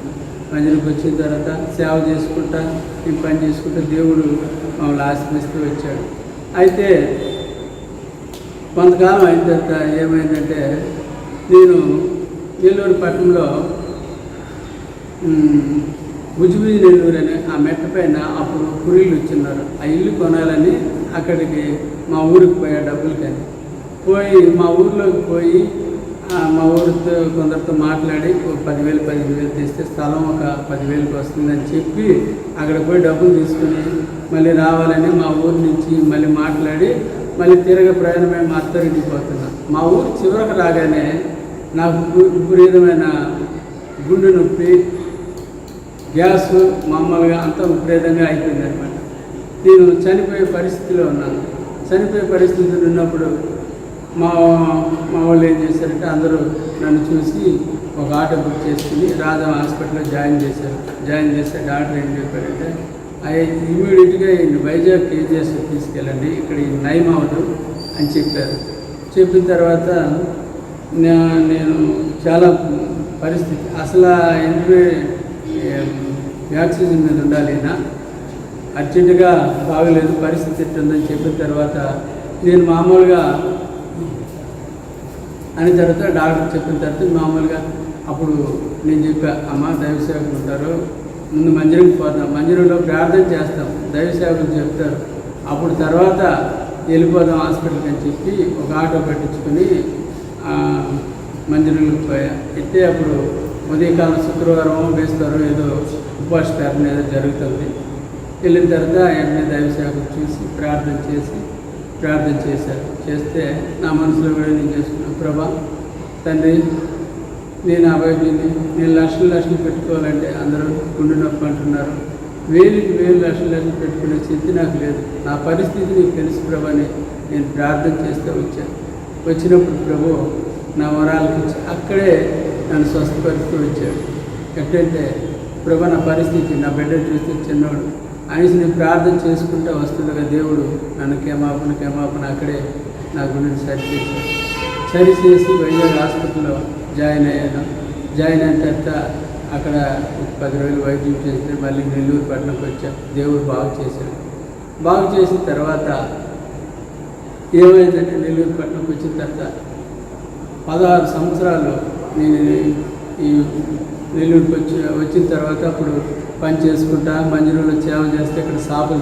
మందిరికి వచ్చిన తర్వాత సేవ చేసుకుంటా ఈ పని చేసుకుంటా దేవుడు మమ్మల్ని ఆశీర్వదిస్తూ వచ్చాడు. అయితే కొంతకాలం అయిన తర్వాత ఏమైందంటే నేను నెల్లూరు పట్టణంలో భుజబీజి నెల్లూరు అని ఆ మెట్ట పైన అప్పుడు పురీలు వచ్చిన్నారు. ఆ ఇల్లు కొనాలని అక్కడికి మా ఊరికి పోయా డబ్బులకని మా ఊర్లోకి పోయి మా ఊరితో కొందరితో మాట్లాడి 10,000 తీస్తే స్థలం ఒక 10,000కి వస్తుందని చెప్పి అక్కడ పోయి డబ్బులు తీసుకుని మళ్ళీ రావాలని మా ఊరి నుంచి మళ్ళీ మాట్లాడి మళ్ళీ తిరగ ప్రయాణమే మా అత్తరింటికి పోతున్నా. మా ఊరు చివరకు రాగానే నాకు విపరీతమైన గుండె నొప్పి, గ్యాసు మామూలుగా అంతా విపరీతంగా అయిపోయింది అనమాట. నేను చనిపోయే పరిస్థితిలో ఉన్నాను. చనిపోయే పరిస్థితిలో ఉన్నప్పుడు మా వాళ్ళు ఏం చేశారంటే అందరూ నన్ను చూసి ఒక ఆటో బుక్ చేసుకుని రాధా హాస్పిటల్లో జాయిన్ చేస్తే డాక్టర్ ఏం చెప్పారంటే ఇమీడియట్గా వైజాగ్ కేజీఎస్ తీసుకెళ్ళండి, ఇక్కడ నయం అవ్వదు అని చెప్పారు. చెప్పిన తర్వాత నేను చాలా పరిస్థితి అసలు వ్యాక్సిన్ మీద ఉండాలి, అర్జెంటుగా బాగలేదు పరిస్థితి ఎట్టుందని చెప్పిన తర్వాత నేను మామూలుగా అని తర్వాత డాక్టర్ చెప్పిన తర్వాత మామూలుగా అప్పుడు నేను చెప్పా, అమ్మ దైవ సేవకులు ఉంటారు, ముందు మందిరంకి పోతాం, మందిరంలో ప్రార్థన చేస్తాం, దైవ సేవకులు చెప్తారు, అప్పుడు తర్వాత వెళ్ళిపోదాం హాస్పిటల్కి అని చెప్పి ఒక ఆటో పట్టించుకొని మందిరంలోకి పోయా. అయితే అప్పుడు ఉదయకాలం శుక్రవారం వేస్తారు ఏదో ఉపవాస ప్రార్థన ఏదో జరుగుతుంది. వెళ్ళిన తర్వాత వెంటనే దైవ సేవకులు చూసి ప్రార్థన చేశారు. చేస్తే నా మనసులో కూడా నేను చేసుకున్నాను, ప్రభా తండ్రి నేను అబ్బాయిని నేను లక్షలు పెట్టుకోవాలంటే అందరూ గుండె నొప్పి అంటున్నారు, 1,000 లక్షలు పెట్టుకునే స్థితి నాకు లేదు, నా పరిస్థితి నీకు తెలుసు ప్రభా అని నేను ప్రార్థన చేస్తూ వచ్చినప్పుడు ప్రభు నా వరాలకి ఇచ్చి అక్కడే నన్ను స్వస్థపరుస్తూ వచ్చాడు. ఎట్లంటే ప్రభా నా పరిస్థితి నా బిడ్డ చూస్తే చిన్నవాడు అనేసి నేను ప్రార్థన చేసుకుంటూ వస్తుండగా దేవుడు నన్ను క్షమాపణ అక్కడే నా గుండెని సరిచేసి వైజాగ్ హాస్పిటల్లో జాయిన్ అయ్యాను. జాయిన్ అయిన తర్వాత అక్కడ 10 రోజులు వైద్యం చేస్తే మళ్ళీ నెల్లూరు పట్టణంకి వచ్చాను. దేవుడు బాగు చేసిన తర్వాత ఏమైందంటే నెల్లూరు పట్టణంకి వచ్చిన తర్వాత 16 సంవత్సరాలు నేను ఈ నెల్లూరుకి వచ్చిన తర్వాత అప్పుడు పని చేసుకుంటా, మందిరంలో సేవ చేస్తే ఇక్కడ సాపులు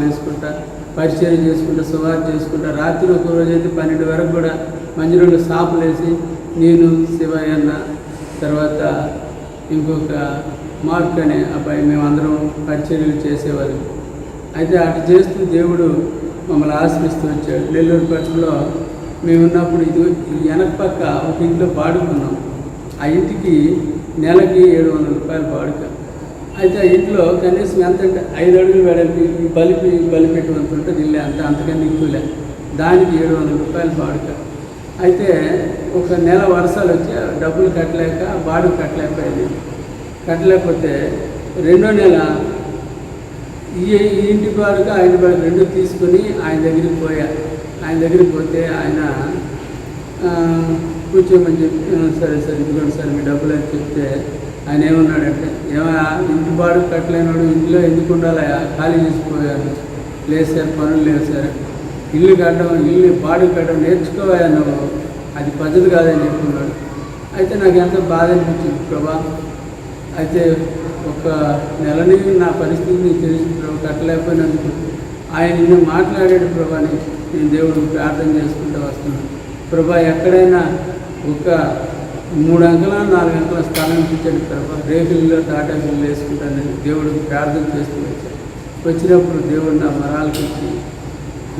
వేసుకుంటా, పరిచయం చేసుకుంటా, సువార్త చేసుకుంటా. రాత్రి ఒక రోజు అయితే 12 వరకు కూడా మందిరంలో సాపులు వేసి నేను, శివయ్య అన్న, తర్వాత ఇంకొక మార్క్ అనే అబ్బాయి మేమందరం పరిచర్యలు చేసేవాళ్ళం. అయితే అటు చేస్తూ దేవుడు మమ్మల్ని ఆశ్రయిస్తూ వచ్చాడు. నెల్లూరు పట్టణంలో మేమున్నప్పుడు ఇది వెనక పక్క ఒక ఇంట్లో బాడుకున్నాం. ఆ ఇంటికి నెలకి 700 రూపాయలు బాడుక. అయితే ఆ ఇంట్లో కనీసం ఎంత అంటే 5 అడుగులు వెడల్పి బలిపెట్టుకుంట ఉంటుంది ఇల్లే, అంతకన్నా ఎక్కువలే. దానికి 700 రూపాయలు బాడుక. అయితే ఒక నెల వర్షాలు వచ్చి డబ్బులు కట్టలేక బాడుగ కట్టలేకపోతే రెండో నెల ఈ ఇంటి బాడుగ ఆయన బాడుగ రెండు తీసుకొని ఆయన దగ్గరికి పోతే ఆయన కూర్చోమని చెప్పి సరే ఇదిగోండి సార్ మీ డబ్బులు అని చెప్తే ఆయన ఏమన్నాడంటే, ఇంటి బాడుగ కట్టలేనాడు ఇంట్లో ఎందుకు ఉండాలి, ఖాళీ చేసిపోయాను. లేదు సార్, పనులు లేవు సార్, ఇల్లు బాడుగ కట్టడం నేర్చుకోవాలి నువ్వు, అది పద్ధతి కాదని చెప్పుకున్నాడు. అయితే నాకు ఎంత బాధ అనిపించింది ప్రభా. అయితే ఒక నెలని నా పరిస్థితిని తెలిసి ప్రభు కట్టలేకపోయినందుకు ఆయన నిన్ను మాట్లాడాడు ప్రభాని నేను దేవుడికి ప్రార్థన చేసుకుంటూ వస్తున్నాను. ప్రభా ఎక్కడైనా ఒక 3 అంకల 4 అంకల స్థలం ఇచ్చాడు ప్రభా. రేకుల్లో టాటాకులు వేసుకుంటానని దేవుడికి ప్రార్థన చేస్తూ వచ్చినప్పుడు దేవుడు నా మరాలకు ఇచ్చి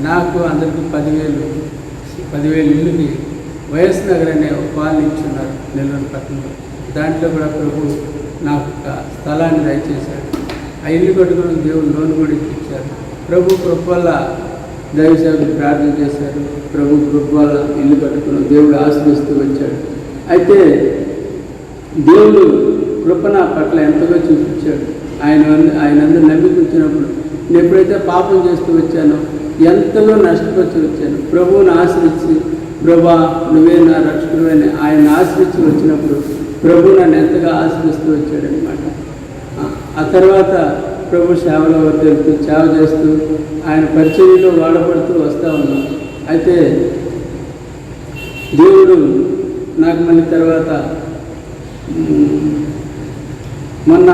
నాకు అందరికీ 10,000 ఇల్లుకి వైఎస్ నగర్ అనే ఒక కాలనీ ఇచ్చున్నారు నెల్లూరు పట్టణంలో. దాంట్లో కూడా ప్రభు నాకు ఒక స్థలాన్ని దయచేశాడు. ఆ ఇల్లు కట్టుకుని దేవుడు లోన్ కూడా ఇచ్చారు. ప్రభు కృప వల్ల దైవ సేవకులు ప్రార్థన చేశారు. ప్రభు కృప వల్ల ఇల్లు కట్టుకుని దేవుడు ఆశ్రయిస్తూ వచ్చాడు. అయితే దేవుడు కృప నా పట్ల ఎంతగా చూపించాడు. ఆయనందరూ నమ్మికి వచ్చినప్పుడు నేను ఎప్పుడైతే పాపం చేస్తూ వచ్చానో ఎంతలో నష్టపరిచి వచ్చాను. ప్రభువుని ఆశ్రయించి ప్రభా నువ్వే నా రక్షకుడు అని ఆయన ఆశ్రయించి వచ్చినప్పుడు ప్రభు నన్ను ఎంతగా ఆశ్రయిస్తూ వచ్చాడనమాట. ఆ తర్వాత ప్రభు సేవలో వెళ్తూ సేవ చేస్తూ ఆయన పరిచర్యలో వాడబడుతూ వస్తూ ఉన్నాం. అయితే దేవుడు నాకు మళ్ళీ తర్వాత మొన్న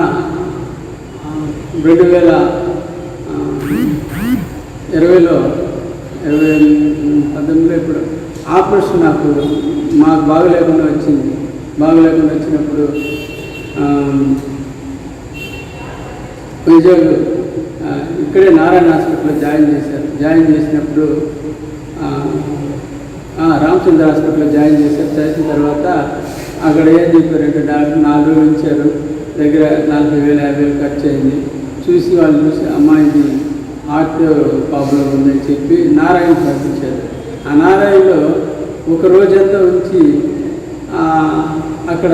2019లో ఇప్పుడు ఆపరేషన్ మాకు బాగలేకుండా వచ్చినప్పుడు వైజాగ్ ఇక్కడే నారాయణ హాస్పిటల్లో జాయిన్ చేసినప్పుడు రామచంద్ర హాస్పిటల్లో జాయిన్ చేసిన తర్వాత అక్కడ ఏం చెప్పారంటే డాక్టర్ 4 రోజులు ఇచ్చారు. దగ్గర 40,000-50,000 ఖర్చు అయింది. వాళ్ళు చూసి అమ్మాయికి హార్ట్ ప్రాబ్లం ఉందని చెప్పి నారాయణ పంపించారు. ఆ నారాయణలో ఒక రోజంతా ఉంచి అక్కడ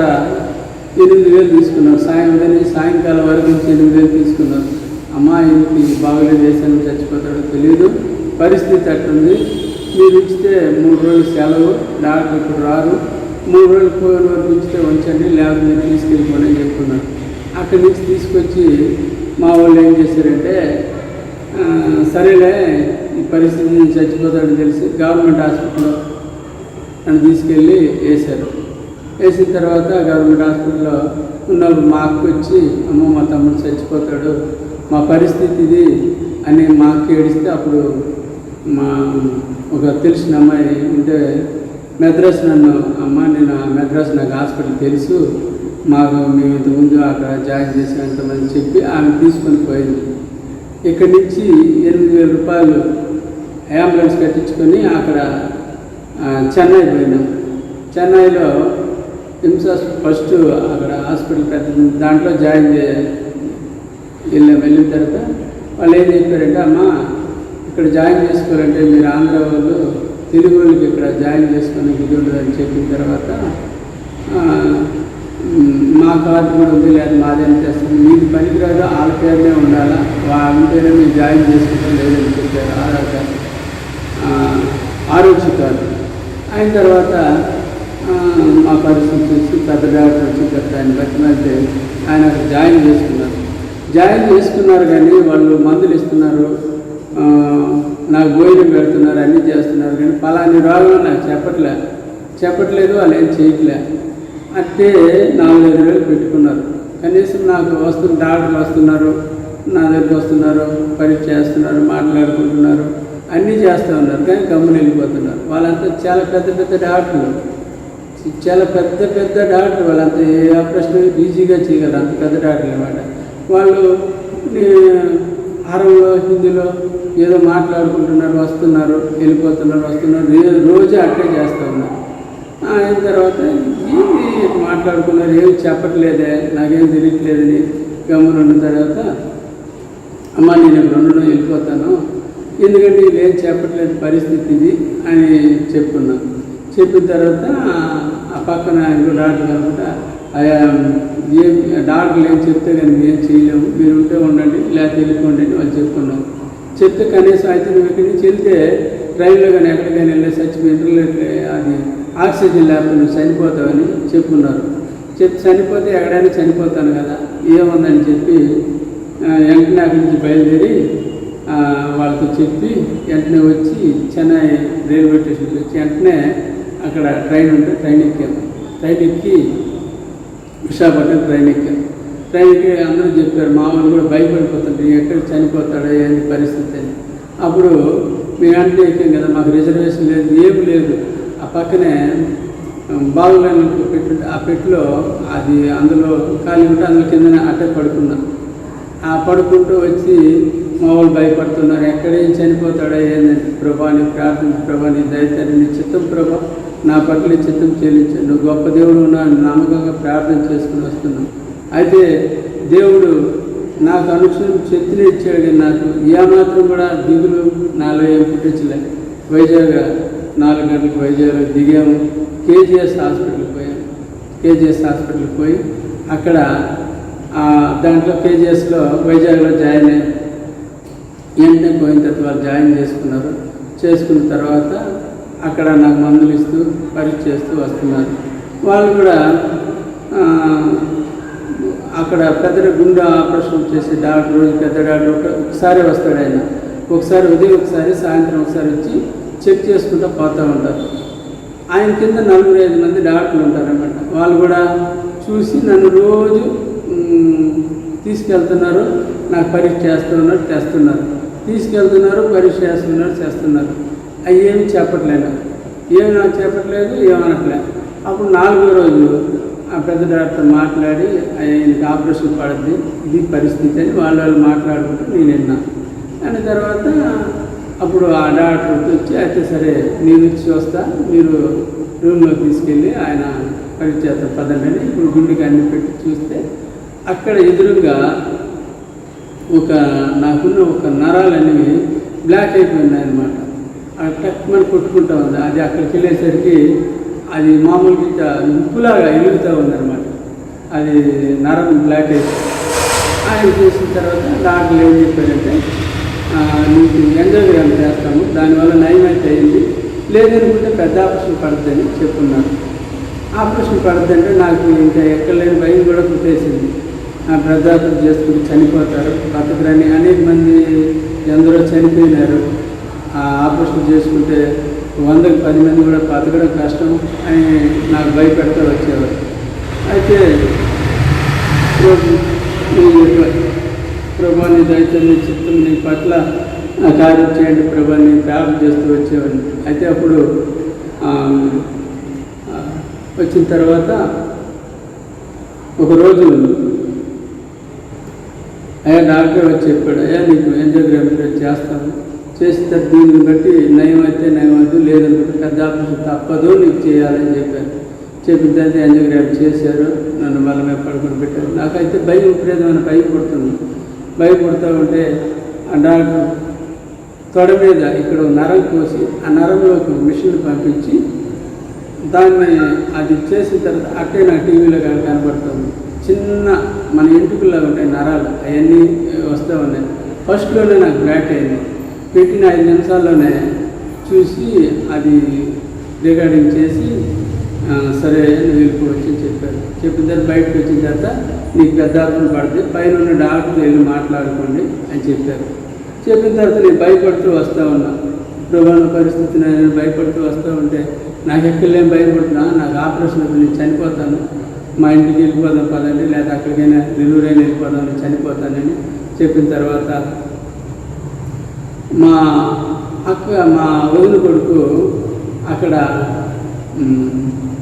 8,000 తీసుకున్నారు. సాయంకాలం వరకు నుంచి 8,000 తీసుకున్నారు. అమ్మాయికి బాగలేదు, వేసాను చచ్చిపోతాడో తెలియదు, పరిస్థితి అట్టుంది, మీరు ఇచ్చితే 3 రోజులు సెలవు, డాక్టర్ ఇప్పుడు రారు, 3 రోజులు పోయిన వరకు ఇచ్చితే ఉంచండి, లేకపోతే మీరు తీసుకెళ్ళిపోండి అని చెప్తున్నారు. అక్కడి నుంచి తీసుకొచ్చి మా వాళ్ళు ఏం చేశారంటే సరేలే ఈ పరిస్థితి నుంచి చచ్చిపోతాడని తెలిసి గవర్నమెంట్ హాస్పిటల్లో నన్ను తీసుకెళ్ళి వేసిన తర్వాత గవర్నమెంట్ హాస్పిటల్లో ఉన్నప్పుడు మా అక్క వచ్చి అమ్మ మా తమ్ముడు చచ్చిపోతాడు, మా పరిస్థితి ఇది అని మా అక్క ఏడిస్తే అప్పుడు మా ఒక తెలిసిన అమ్మాయి ఉంటే మెద్రాస్ నేను మెద్రాస్ నాకు హాస్పిటల్ తెలుసు, మేము ఇంతకుముందు అక్కడ జాయిన్ చేసినంతమంది చెప్పి ఆమె తీసుకొని పోయింది. ఇక్కడి నుంచి 8,000 రూపాయలు అంబులెన్స్ కట్టించుకొని అక్కడ చెన్నై పోయినాం. చెన్నైలో హిమ్సాస్ ఫస్ట్ అక్కడ హాస్పిటల్ పెద్ద దాంట్లో వెళ్ళిన తర్వాత వాళ్ళు ఏం చెప్పారంటే అమ్మ ఇక్కడ జాయిన్ చేసుకోవాలంటే మీరు ఆంధ్ర వాళ్ళు తెలుగు వాళ్ళకి ఇక్కడ జాయిన్ చేసుకునే ఇది ఉండదని చెప్పిన తర్వాత మా కార్డు కూడా ఉంది, లేదు మాదేం చేస్తుంది, మీకు పనికిరాదు వాళ్ళ పేరునే ఉండాలా, ఉంటేనే మీరు జాయిన్ చేసుకుంటాం లేదని చెప్పారు. ఆరోగ్య కార్డు అయిన తర్వాత మా పరిస్థితి చూసి పెద్ద డాక్టర్ వచ్చి ఆయన బతిమంటే ఆయన అక్కడ జాయిన్ చేసుకున్నారు. కానీ వాళ్ళు మందులు ఇస్తున్నారు, నాకు భోజనం పెడుతున్నారు, అన్నీ చేస్తున్నారు, కానీ పలాని రోగం నాకు చెప్పట్లేదు, వాళ్ళు ఏం చేయట్లే. అంటే 4,000 పెట్టుకున్నారు. కనీసం నాకు డాక్టర్లు వస్తున్నారు, నా దగ్గరికి వస్తున్నారు, పరీక్ష చేస్తున్నారు, మాట్లాడుకుంటున్నారు, అన్నీ చేస్తూ ఉన్నారు, కానీ గమ్మున వెళ్ళిపోతున్నారు. వాళ్ళంతా చాలా పెద్ద పెద్ద డాక్టర్లు, చాలా పెద్ద పెద్ద డాక్టర్. వాళ్ళంతా ఏ ఆపరేషన్ ఈజీగా చేయగలరు, అంత పెద్ద డాక్టర్లు అన్నమాట. వాళ్ళు ఆరంలో హిందీలో ఏదో మాట్లాడుకుంటున్నారు, వస్తున్నారు, వెళ్ళిపోతున్నారు, రోజు అట్టే చేస్తూ ఉన్నారు. అయిన తర్వాత ఏంటి మాట్లాడుకున్నారు, ఏమి చెప్పట్లేదే, నాకేం తెలియట్లేదని గమ్మున ఉన్న తర్వాత, అమ్మ నేను ఇక్కడ వెళ్ళిపోతాను, ఎందుకంటే వీళ్ళేం చెప్పట్లేదు, పరిస్థితి ఇది అని చెప్పుకున్నాను. చెప్పిన తర్వాత ఆ పక్కన ఇంకో డాక్టర్ కాకుండా ఏం డాక్టర్లు ఏం చెప్తే కానీ ఏం చేయలేము, మీరు ఉంటే ఉండండి, లేకపోతే వెళ్ళిపోండి అని వాళ్ళు చెప్పుకున్నాం. చెప్తే కనీసం అయితే నువ్వు ఇక్కడి నుంచి వెళ్తే ట్రైన్లో కానీ ఎక్కడికైనా వెళ్ళి చచ్చిపోయి అది ఆక్సిజన్ లేకపోతే నువ్వు చనిపోతావని చెప్పుకున్నారు. చనిపోతే ఎక్కడైనా చనిపోతాను కదా, ఏముందని చెప్పి వెంటనే అక్కడి నుంచి బయలుదేరి వాళ్ళతో చెప్పి వెంటనే వచ్చి చెన్నై రైల్వే స్టేషన్కి వచ్చి వెంటనే అక్కడ ట్రైన్ ఉంటే ట్రైన్ ఎక్కాము. ట్రైన్ ఎక్కి విశాఖపట్నం ట్రైన్ ఎక్కి అందరూ చెప్పారు, మా వాళ్ళు కూడా భయపడిపోతుంటే ఎక్కడ చనిపోతాడో ఏంటి పరిస్థితి అని. అప్పుడు మేము అంటే ఎక్కాం కదా, మాకు రిజర్వేషన్ లేదు, ఏమి లేదు. ఆ పక్కనే బాగులేని పెట్టు, ఆ పెట్టులో అది అందులో ఖాళీ ఉంటే అందులో కిందనే అట్టే పడుకున్నాం. ఆ పడుకుంటూ వచ్చి మా వాళ్ళు భయపడుతున్నారు, ఎక్కడేం చనిపోతాడో ఏంటంటే, ప్రభాని ప్రార్థించి, ప్రభాని దయచేసి నీ చిత్తం ప్రభా, నా పట్ల చిత్తం చెల్లించండి, నువ్వు గొప్ప దేవుడు ఉన్నాను నమ్మకంగా ప్రార్థన చేసుకుని వస్తున్నాను. అయితే దేవుడు నాకు అనుక్షణం శక్తిని ఇచ్చాడు, నాకు ఏమాత్రం కూడా దిగులు నాలో ఏం పుట్టించలేదు. వైజాగ్ 4 గంటలకు వైజాగ్లో దిగాము. కేజీఎస్ హాస్పిటల్కి పోయి అక్కడ దాంట్లో కేజీఎస్లో వైజాగ్లో జాయిన్ అయ్యి వెంటనే పోయిన తర్వాత వాళ్ళు జాయిన్ చేసుకున్న తర్వాత అక్కడ నాకు మందులు ఇస్తూ పరీక్ష చేస్తూ వస్తున్నారు. వాళ్ళు కూడా అక్కడ పెద్ద గుండె ఆపరేషన్ చేసే డాక్టర్, రోజు పెద్ద డాక్టర్ ఒకసారి వస్తాడు. ఆయన ఒకసారి ఉదయం, ఒకసారి సాయంత్రం ఒకసారి వచ్చి చెక్ చేసుకుంటూ పోతూ ఉంటారు. ఆయన కింద 4-5 మంది డాక్టర్లు ఉంటారన్నమాట. వాళ్ళు కూడా చూసి నన్ను రోజు తీసుకెళ్తున్నారు, నాకు పరీక్ష తెస్తున్నారు, తీసుకెళ్తున్నారు, పరీక్ష చేస్తున్నారు. అవి ఏమి చెప్పట్లేదు, నాకు చెప్పట్లేదు, ఏమనట్లేదు. అప్పుడు 4వ రోజు ఆ పెద్ద డాక్టర్ మాట్లాడి, ఆయనకి ఆపరేషన్ పడుద్ది, ఇది పరిస్థితి అని వాళ్ళు మాట్లాడుకుంటూ నేను విన్నా. అన్న తర్వాత అప్పుడు ఆ డాక్టర్ వచ్చి, అయితే సరే నేను వచ్చి వస్తా, మీరు రూమ్లో తీసుకెళ్ళి ఆయన పరీక్ష చేస్తారు పదండి అని. ఇప్పుడు గుండెకి అన్ని పెట్టి చూస్తే అక్కడ ఎదురుగా నాకున్న ఒక నరాలన్నీ బ్లాక్ అయిపోయినాయి అన్నమాట. టక్మని కొట్టుకుంటూ ఉంది. అది అక్కడికి వెళ్ళేసరికి అది మామూలుగా ఉప్పులాగా ఎలుగుతూ ఉందన్నమాట. అది నరం బ్లాక్ అయిపోయింది. ఆయన చేసిన తర్వాత డాక్టర్లు ఏం చెప్పారంటే, నీకు ఎంజోగ్రామ్ చేస్తాము, దానివల్ల నయమైతే అయింది, లేదనుకుంటే పెద్ద ఆపరేషన్ పడుతుందని చెప్పున్నారు. ఆపరేషన్ పడుతుందంటే నాకు ఇంకా ఎక్కడ లేని భయం కూడా పుట్టేసింది. పెద్ద ఆపరేషన్ చేసుకుంటే చనిపోతారు, బతకరని అనేక మంది ఎందరో చనిపోయినారు. ఆ ఆపరేషన్ చేసుకుంటే 100కి 10 మంది కూడా బతకడం కష్టం అని నాకు భయపెడతా వచ్చేవారు. అయితే ప్రభా నీ దయచేసి నీ చిత్తం నీ పట్ల కార్యం చేయండి ప్రభా, నేను ప్రార్థన చేస్తూ వచ్చేవాడిని. అయితే అప్పుడు వచ్చిన తర్వాత ఒకరోజు డాక్టర్ వచ్చి చెప్పాడు, నీకు ఎంజోగ్రామ్ చేస్తాను, చేస్తే దీన్ని బట్టి నయం అయితే లేదనుకుంటే పెద్ద ఆపరేషన్ తప్పదు, నీకు చేయాలని చెప్పారు. చెప్పిన తర్వాత ఎంజోగ్రామ్ చేశారు, నన్ను బలమే పడుకొని పెట్టారు. నాకైతే భయం విపరీతమైన భయపడుతూ ఉంటే ఆ డాక్టర్ తొడ మీద ఇక్కడ నరం కోసి ఆ నరంలో ఒక మిషన్ పంపించి దాన్ని అది చేసిన తర్వాత అట్టే నాకు టీవీలో కనబడుతుంది. చిన్న మన ఎంటుకల్లాగా ఉంటాయి నరాలు, అవన్నీ వస్తూ ఉన్నాయి. ఫస్ట్లోనే నాకు బ్లాక్ అయింది. పెట్టిన 5 నిమిషాల్లోనే చూసి అది రికార్డింగ్ చేసి సరే నువ్వు వెళ్ళిపోవచ్చు అని చెప్పారు. చెప్పిన తర్వాత బయటకు వచ్చిన తర్వాత నీకు పెద్ద ఆపరేషన్ పడితే పైన ఉన్న డాక్టర్లు వెళ్ళి మాట్లాడుకోండి అని చెప్పారు. చెప్పిన తర్వాత నేను భయపడుతూ వస్తూ ఉన్నా. ప్రమాణ పరిస్థితి నేను భయపడుతూ వస్తూ ఉంటే నాకు ఎక్కడలేం భయపడుతున్నా, నాకు ఆపరేషన్ నేను చనిపోతాను, మా ఇంటికి వెళ్ళిపోదాం పదండి, లేదా అక్కడికైనా నెల్లూరైనా వెళ్ళిపోదాం, చనిపోతానని చెప్పిన తర్వాత మా వదిన కొడుకు అక్కడ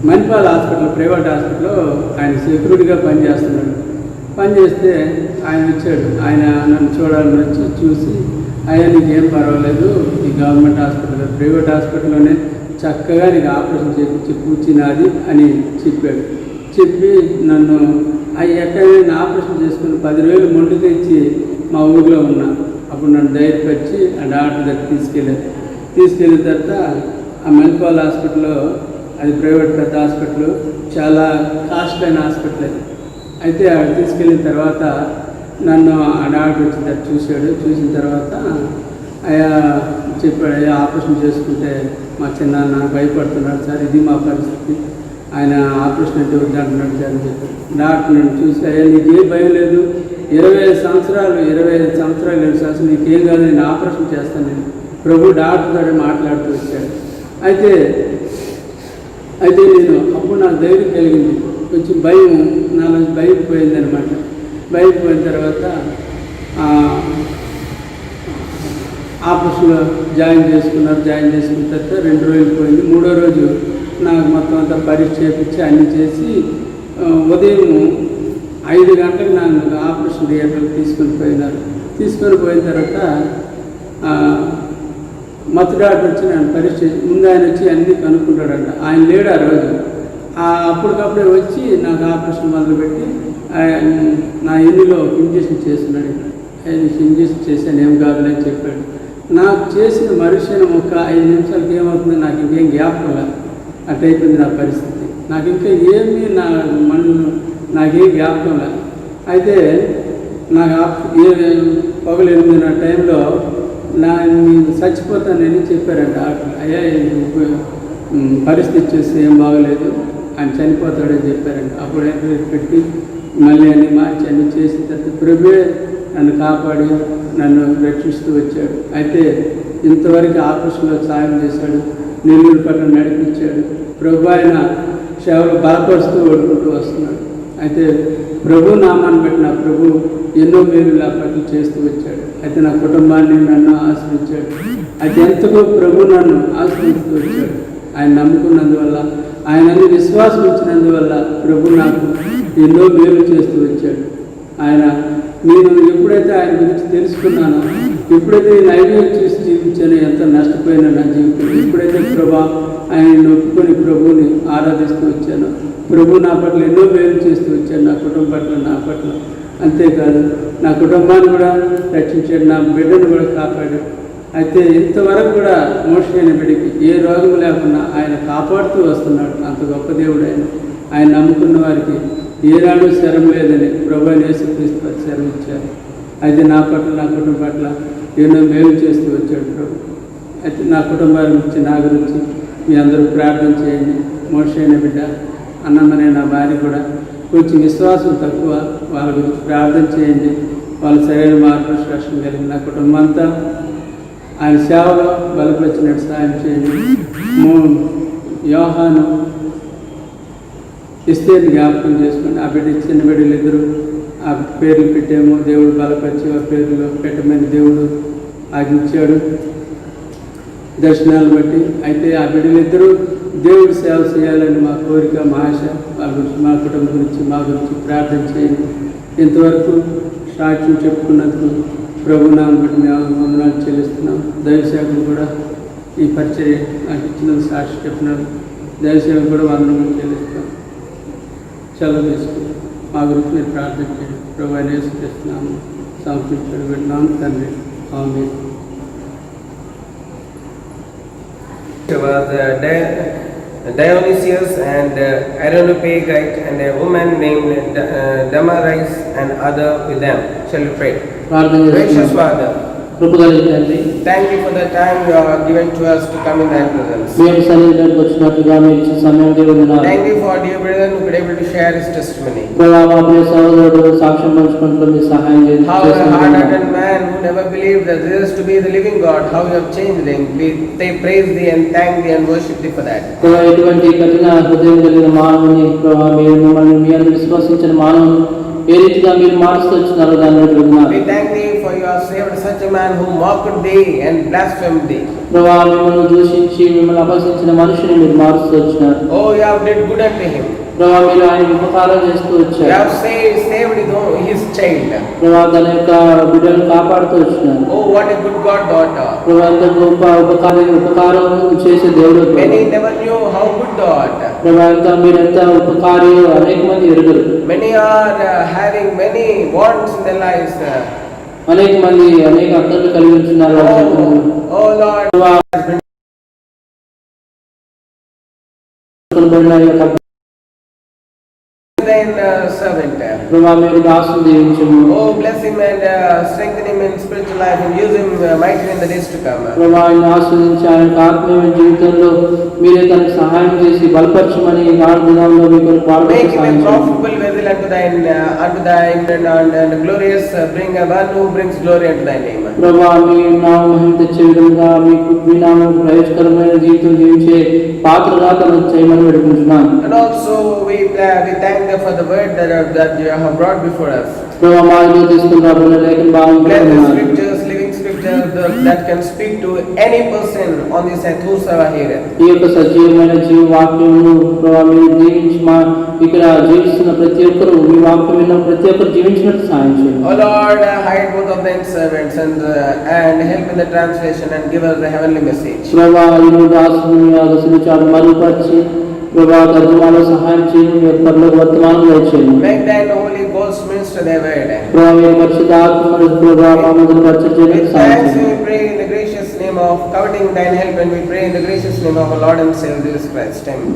మణిపాల్ హాస్పిటల్, ప్రైవేట్ హాస్పిటల్లో ఆయన సెక్యూరిటీగా పనిచేస్తున్నాడు. పనిచేస్తే ఆయన వచ్చాడు. ఆయన నన్ను చూడాలని వచ్చి చూసి, అయ్యా నీకేం పర్వాలేదు, ఈ గవర్నమెంట్ హాస్పిటల్, ప్రైవేట్ హాస్పిటల్లోనే చక్కగా నీకు ఆపరేషన్ చేయించి కూర్చున్నది అని చెప్పాడు. చెప్పి నన్ను ఎక్కడైనా ఆపరేషన్ చేసుకుని 10,000 మొండి తెచ్చి మా ఊరిలో ఉన్నా. అప్పుడు నన్ను ధైర్యపరిచి ఆ డాక్టర్ దగ్గర తీసుకెళ్ళిన తర్వాత ఆ మణిపాల్ హాస్పిటల్లో, అది ప్రైవేట్ పెద్ద హాస్పిటల్, చాలా కాస్ట్ అయిన హాస్పిటల్ అది. అయితే అక్కడ తీసుకెళ్ళిన తర్వాత నన్ను ఆ డాక్టర్ వచ్చి చూశాడు. చూసిన తర్వాత అయ్యా చెప్పాడు, అయ్యా ఆపరేషన్ చేసుకుంటే మా చిన్నాన్న భయపడుతున్నాడు సార్, ఇది మా పరిస్థితి, ఆయన ఆపరేషన్ అంటే వద్దంటున్నాడు సార్ అని చెప్పాడు. డాక్టర్ నన్ను చూసి, అయ్యా నీకేం భయం లేదు, 25 సంవత్సరాలు 7 సంవత్సరాలు నీకేం కాదు, నేను ఆపరేషన్ చేస్తాను నేను, ప్రభు డాక్టర్ మాట్లాడుతూ వచ్చాడు. అయితే నేను అప్పుడు నాకు ధైర్యం కలిగింది, కొంచెం నాలో భయం పోయిందనమాట. భయం పోయిన తర్వాత ఆపరేషన్లో జాయిన్ చేసుకున్న తర్వాత 2 రోజులు పోయింది. 3వ రోజు నాకు మొత్తం అంతా పరీక్ష చేయించి అన్నీ చేసి ఉదయం 5 గంటలకు నాకు ఆపరేషన్ థియేటర్కి తీసుకొని పోయిన తర్వాత మత్తు డాక్టర్ వచ్చి నన్ను పరీక్ష చేసి, ముందు ఆయన వచ్చి అన్నీ కనుక్కుంటాడంట. ఆయన లేడు ఆ రోజు. అప్పటికప్పుడే వచ్చి నాకు ఆపరేషన్ మొదలుపెట్టి నా ఎన్నిలో ఇంజక్షన్ చేస్తున్నాడు. ఇంజక్షన్ చేశాను, ఏం కాదులని చెప్పాడు. నాకు చేసిన మరుక్షణం ఒక 5 నిమిషాలకి ఏమవుతుందో నాకు ఇంకేం జ్ఞాపకం అట్లా అయిపోయింది నా పరిస్థితి. నాకు ఇంకా ఏమీ నాకేం జ్ఞాపకం లేదు. అయితే నాకు పగలు 8 టైంలో నేను చచ్చిపోతానని చెప్పారంట డాక్టర్. అయ్యా పరిస్థితి చూస్తే ఏం బాగలేదు, ఆయన చనిపోతాడని చెప్పారంట. అప్పుడు పెట్టి మళ్ళీ అన్ని మార్చి అన్నీ చేసిన తర్వాత ప్రభువే నన్ను కాపాడి నన్ను రక్షిస్తూ వచ్చాడు. అయితే ఇంతవరకు ఆపరేషన్లో సాయం చేశాడు, నెల్లూరు పట్ల నడిపించాడు. ప్రభు ఆయన సేవలు బలపరుస్తూ ఓడుకుంటూ వస్తున్నాడు. అయితే ప్రభు నామాన్ని బట్టి నా ప్రభు ఎన్నో మేలు నా పట్ల చేస్తూ వచ్చాడు. అయితే నా కుటుంబాన్ని నన్ను ఆశ్రయించాడు. అయితే ఎంతగా ప్రభు నన్ను ఆశ్రయిస్తూ వచ్చాడు. ఆయన నమ్ముకున్నందువల్ల, ఆయనని విశ్వాసం ఇచ్చినందువల్ల ప్రభు నాకు ఎన్నో మేలు చేస్తూ వచ్చాడు. నేను ఎప్పుడైతే ఆయన గురించి తెలుసుకున్నానో, ఎప్పుడైతే నేను ఐడియా చూసి జీవించానో ఎంత నష్టపోయినా నా జీవితం, ఎప్పుడైతే ఆయన నొప్పుకొని ప్రభువుని ఆరాధిస్తూ వచ్చానో, ప్రభు నా పట్ల ఎన్నో మేలు చేస్తూ వచ్చాడు, నా కుటుంబం పట్ల, నా పట్ల. అంతేకాదు నా కుటుంబాన్ని కూడా రక్షించాడు, నా బిడ్డను కూడా కాపాడాడు. అయితే ఇంతవరకు కూడా మోషైన బిడ్డకి ఏ రోగం లేకుండా ఆయన కాపాడుతూ వస్తున్నాడు. అంత గొప్ప దేవుడు ఆయన నమ్ముకున్న వారికి ఏనాడు శరం లేదని ప్రభు యేసుక్రీస్తు శరం ఇచ్చారు. అయితే నా పట్ల, నా కుటుంబం పట్ల ఎన్నో మేలు చేస్తూ వచ్చాడు ప్రభు. అయితే నా కుటుంబాల గురించి, నా గురించి మీ అందరూ ప్రార్థన చేయండి. మోషైన బిడ్డ అన్నమనే నా భార్య కూడా కొంచెం విశ్వాసం తక్కువ, వాళ్ళ గురించి ప్రార్థన చేయండి. వాళ్ళ సరైన మార్గదర్శనం కలిగి నా కుటుంబం అంతా ఆయన సేవలో బలపరిచినట్టు సాయం చేయండి. యోహాను ఇస్తేని జ్ఞాపకం చేసుకోండి. ఆ బిడ్డ, చిన్న బిడ్డలు 2 ఆ పేర్లు పెట్టాము, దేవుడు బలపరిచి ఆ పేర్లు పెట్టమని దేవుడు ఆజ్ఞించాడు దర్శనాలు బట్టి. అయితే ఆ బిడ్డలు దేవుడు సేవ చేయాలని మా కోరిక, మా ఆశ. వాళ్ళ గురించి, మా కుటుంబం గురించి, మా గురించి ప్రార్థన చేయండి. ఇంతవరకు సాక్ష్యం చెప్పుకున్నందుకు ప్రభునామం బట్టి మేము వందనాలు చెల్లిస్తున్నాం. దైవసేవకులు కూడా ఈ పరిచర్య నాకు ఇచ్చినందుకు సాక్షి చెప్పినారు. దైవసేవకు కూడా వందనాలు చెల్లిస్తున్నాం. సెలవు తీసుకుని మా గురించి మీరు ప్రార్థన చేయండి. ప్రభు అని యేసుక్రీస్తున్నాము సమర్పించడం విన్నాం తండ్రి. ఆమేన్. Dionysius and Areopagite and a woman named Damaris and other with them. Shall we pray? Gracious Father, కృప కలిగిన తండ్రి, Thank you for the time you have given to us to come in thy presence. మేము సన్నిధిలోకి వచ్చినట్లుగా మీరు ఇచ్చిన సమయం దేవుడు ఉన్నారు. Thank you for dear brother who could able to share his testimony. ప్రభా మా ప్రియ సహోదరుడు సాక్ష్యం పంచుకుంటూ మీ సహాయం How a చేస్తున్నారు. hard-hearted man who never believed that there is to be the living God, how you have changed him. They praise thee and thank thee and worship thee for that. ప్రభా ఎటువంటి కఠిన హృదయం కలిగిన మానవుని ప్రభా మీరు మిమ్మల్ని మీ అందరూ విశ్వసించిన మానవుని ఏ రీతిగా మీరు మారుస్తూ వచ్చినారో దాన్ని బట్టి ఉన్నారు. We thank thee for you have saved such a man who mocked thee and blasphemed thee. ప్రభా మిమ్మల్ని దూషించి మిమ్మల్ని అపహసించిన మనుషుని మీరు మారుస్తూ వచ్చినారు. Oh, you have did good unto him. ప్రభా మీరు ఆయన ఉపకారం చేస్తూ You వచ్చారు. have saved his child. ప్రభా తన యొక్క బిడ్డను కాపాడుతూ వచ్చినారు. Oh, what a good God thou art. ప్రభా ఎంత గొప్ప ఉపకారం చేసే దేవుడు ప్రభా. Many never knew how good thou art. ప్రభా ఎంత మీరెంత ఉపకారి అనేక మంది ఎరుగరు. Many are having many wants in their lives. అనేక మంది అనేక అక్కర్లు కలిగి ఉంటున్నారు. Oh Lord, ప్రభా thine servant. ప్రభా మీరు దాసుని దీవించము. Oh, bless him and strengthen him in spiritual life and use him mightily in the days to come. ప్రభా ఆయన ఆస్వాదించి ఆయన ఆత్మీయ జీవితంలో మీరే తనకు సహాయం చేసి బలపరచమని నాడు దినంలో మీకు Make పాల్గొని him a సహాయం చేయండి. profitable vessel unto thine and glorious, bring a one who brings glory unto thy name. ప్రభా మీ నామం మహిమ తెచ్చే విధంగా మీకు మీ నామం ప్రయోజకరమైన జీవితం జీవించే పాత్రగా తను చేయమని పెట్టుకుంటున్నాను. And also we thank thee for the word that you have brought before us. ప్రభా మాలో తీసుకున్న లేఖన భాగం Bless the scriptures, living scriptures that can speak to any person on this earth whosoever heareth. ఈ యొక్క సజీవమైన జీవ వాక్యమును ప్రభా మీరు జీవించి మా ఇక్కడ జీవిస్తున్న ప్రతి ఒక్కరు మీ వాక్యం విన్న ప్రతి ఒక్కరు జీవించినట్టు సాయం చేయండి. O Lord, hide both of thine servants and help in the translation and give us the heavenly message. ప్రభా ఈ దాసుని ఆగసులు మరుపరిచి ప్రభా తర్జుమాలో సహాయం చేయండి. మీ యొక్క పరలోక వర్తమానం దయచేయండి. Make thine Holy Ghost minister thy word. ప్రభా మీ పరిశుద్ధాత్మను ప్రభా మా ముందు పరిచయం With చేయడానికి సహాయం thanks చేయండి. we pray in the gracious name of coveting thine help, and we pray in the gracious name of our Lord and Savior Jesus Christ. Amen.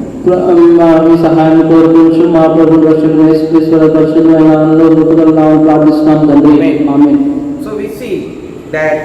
మీ సహాయాన్ని కోరుకుంటూ మా ప్రభు రక్షకుడు యేసుక్రీస్తు పరిశుద్ధమైన నామములో కృపగల నామములో ప్రార్థిస్తున్నాం తండ్రి. ఆమేన్. So we see that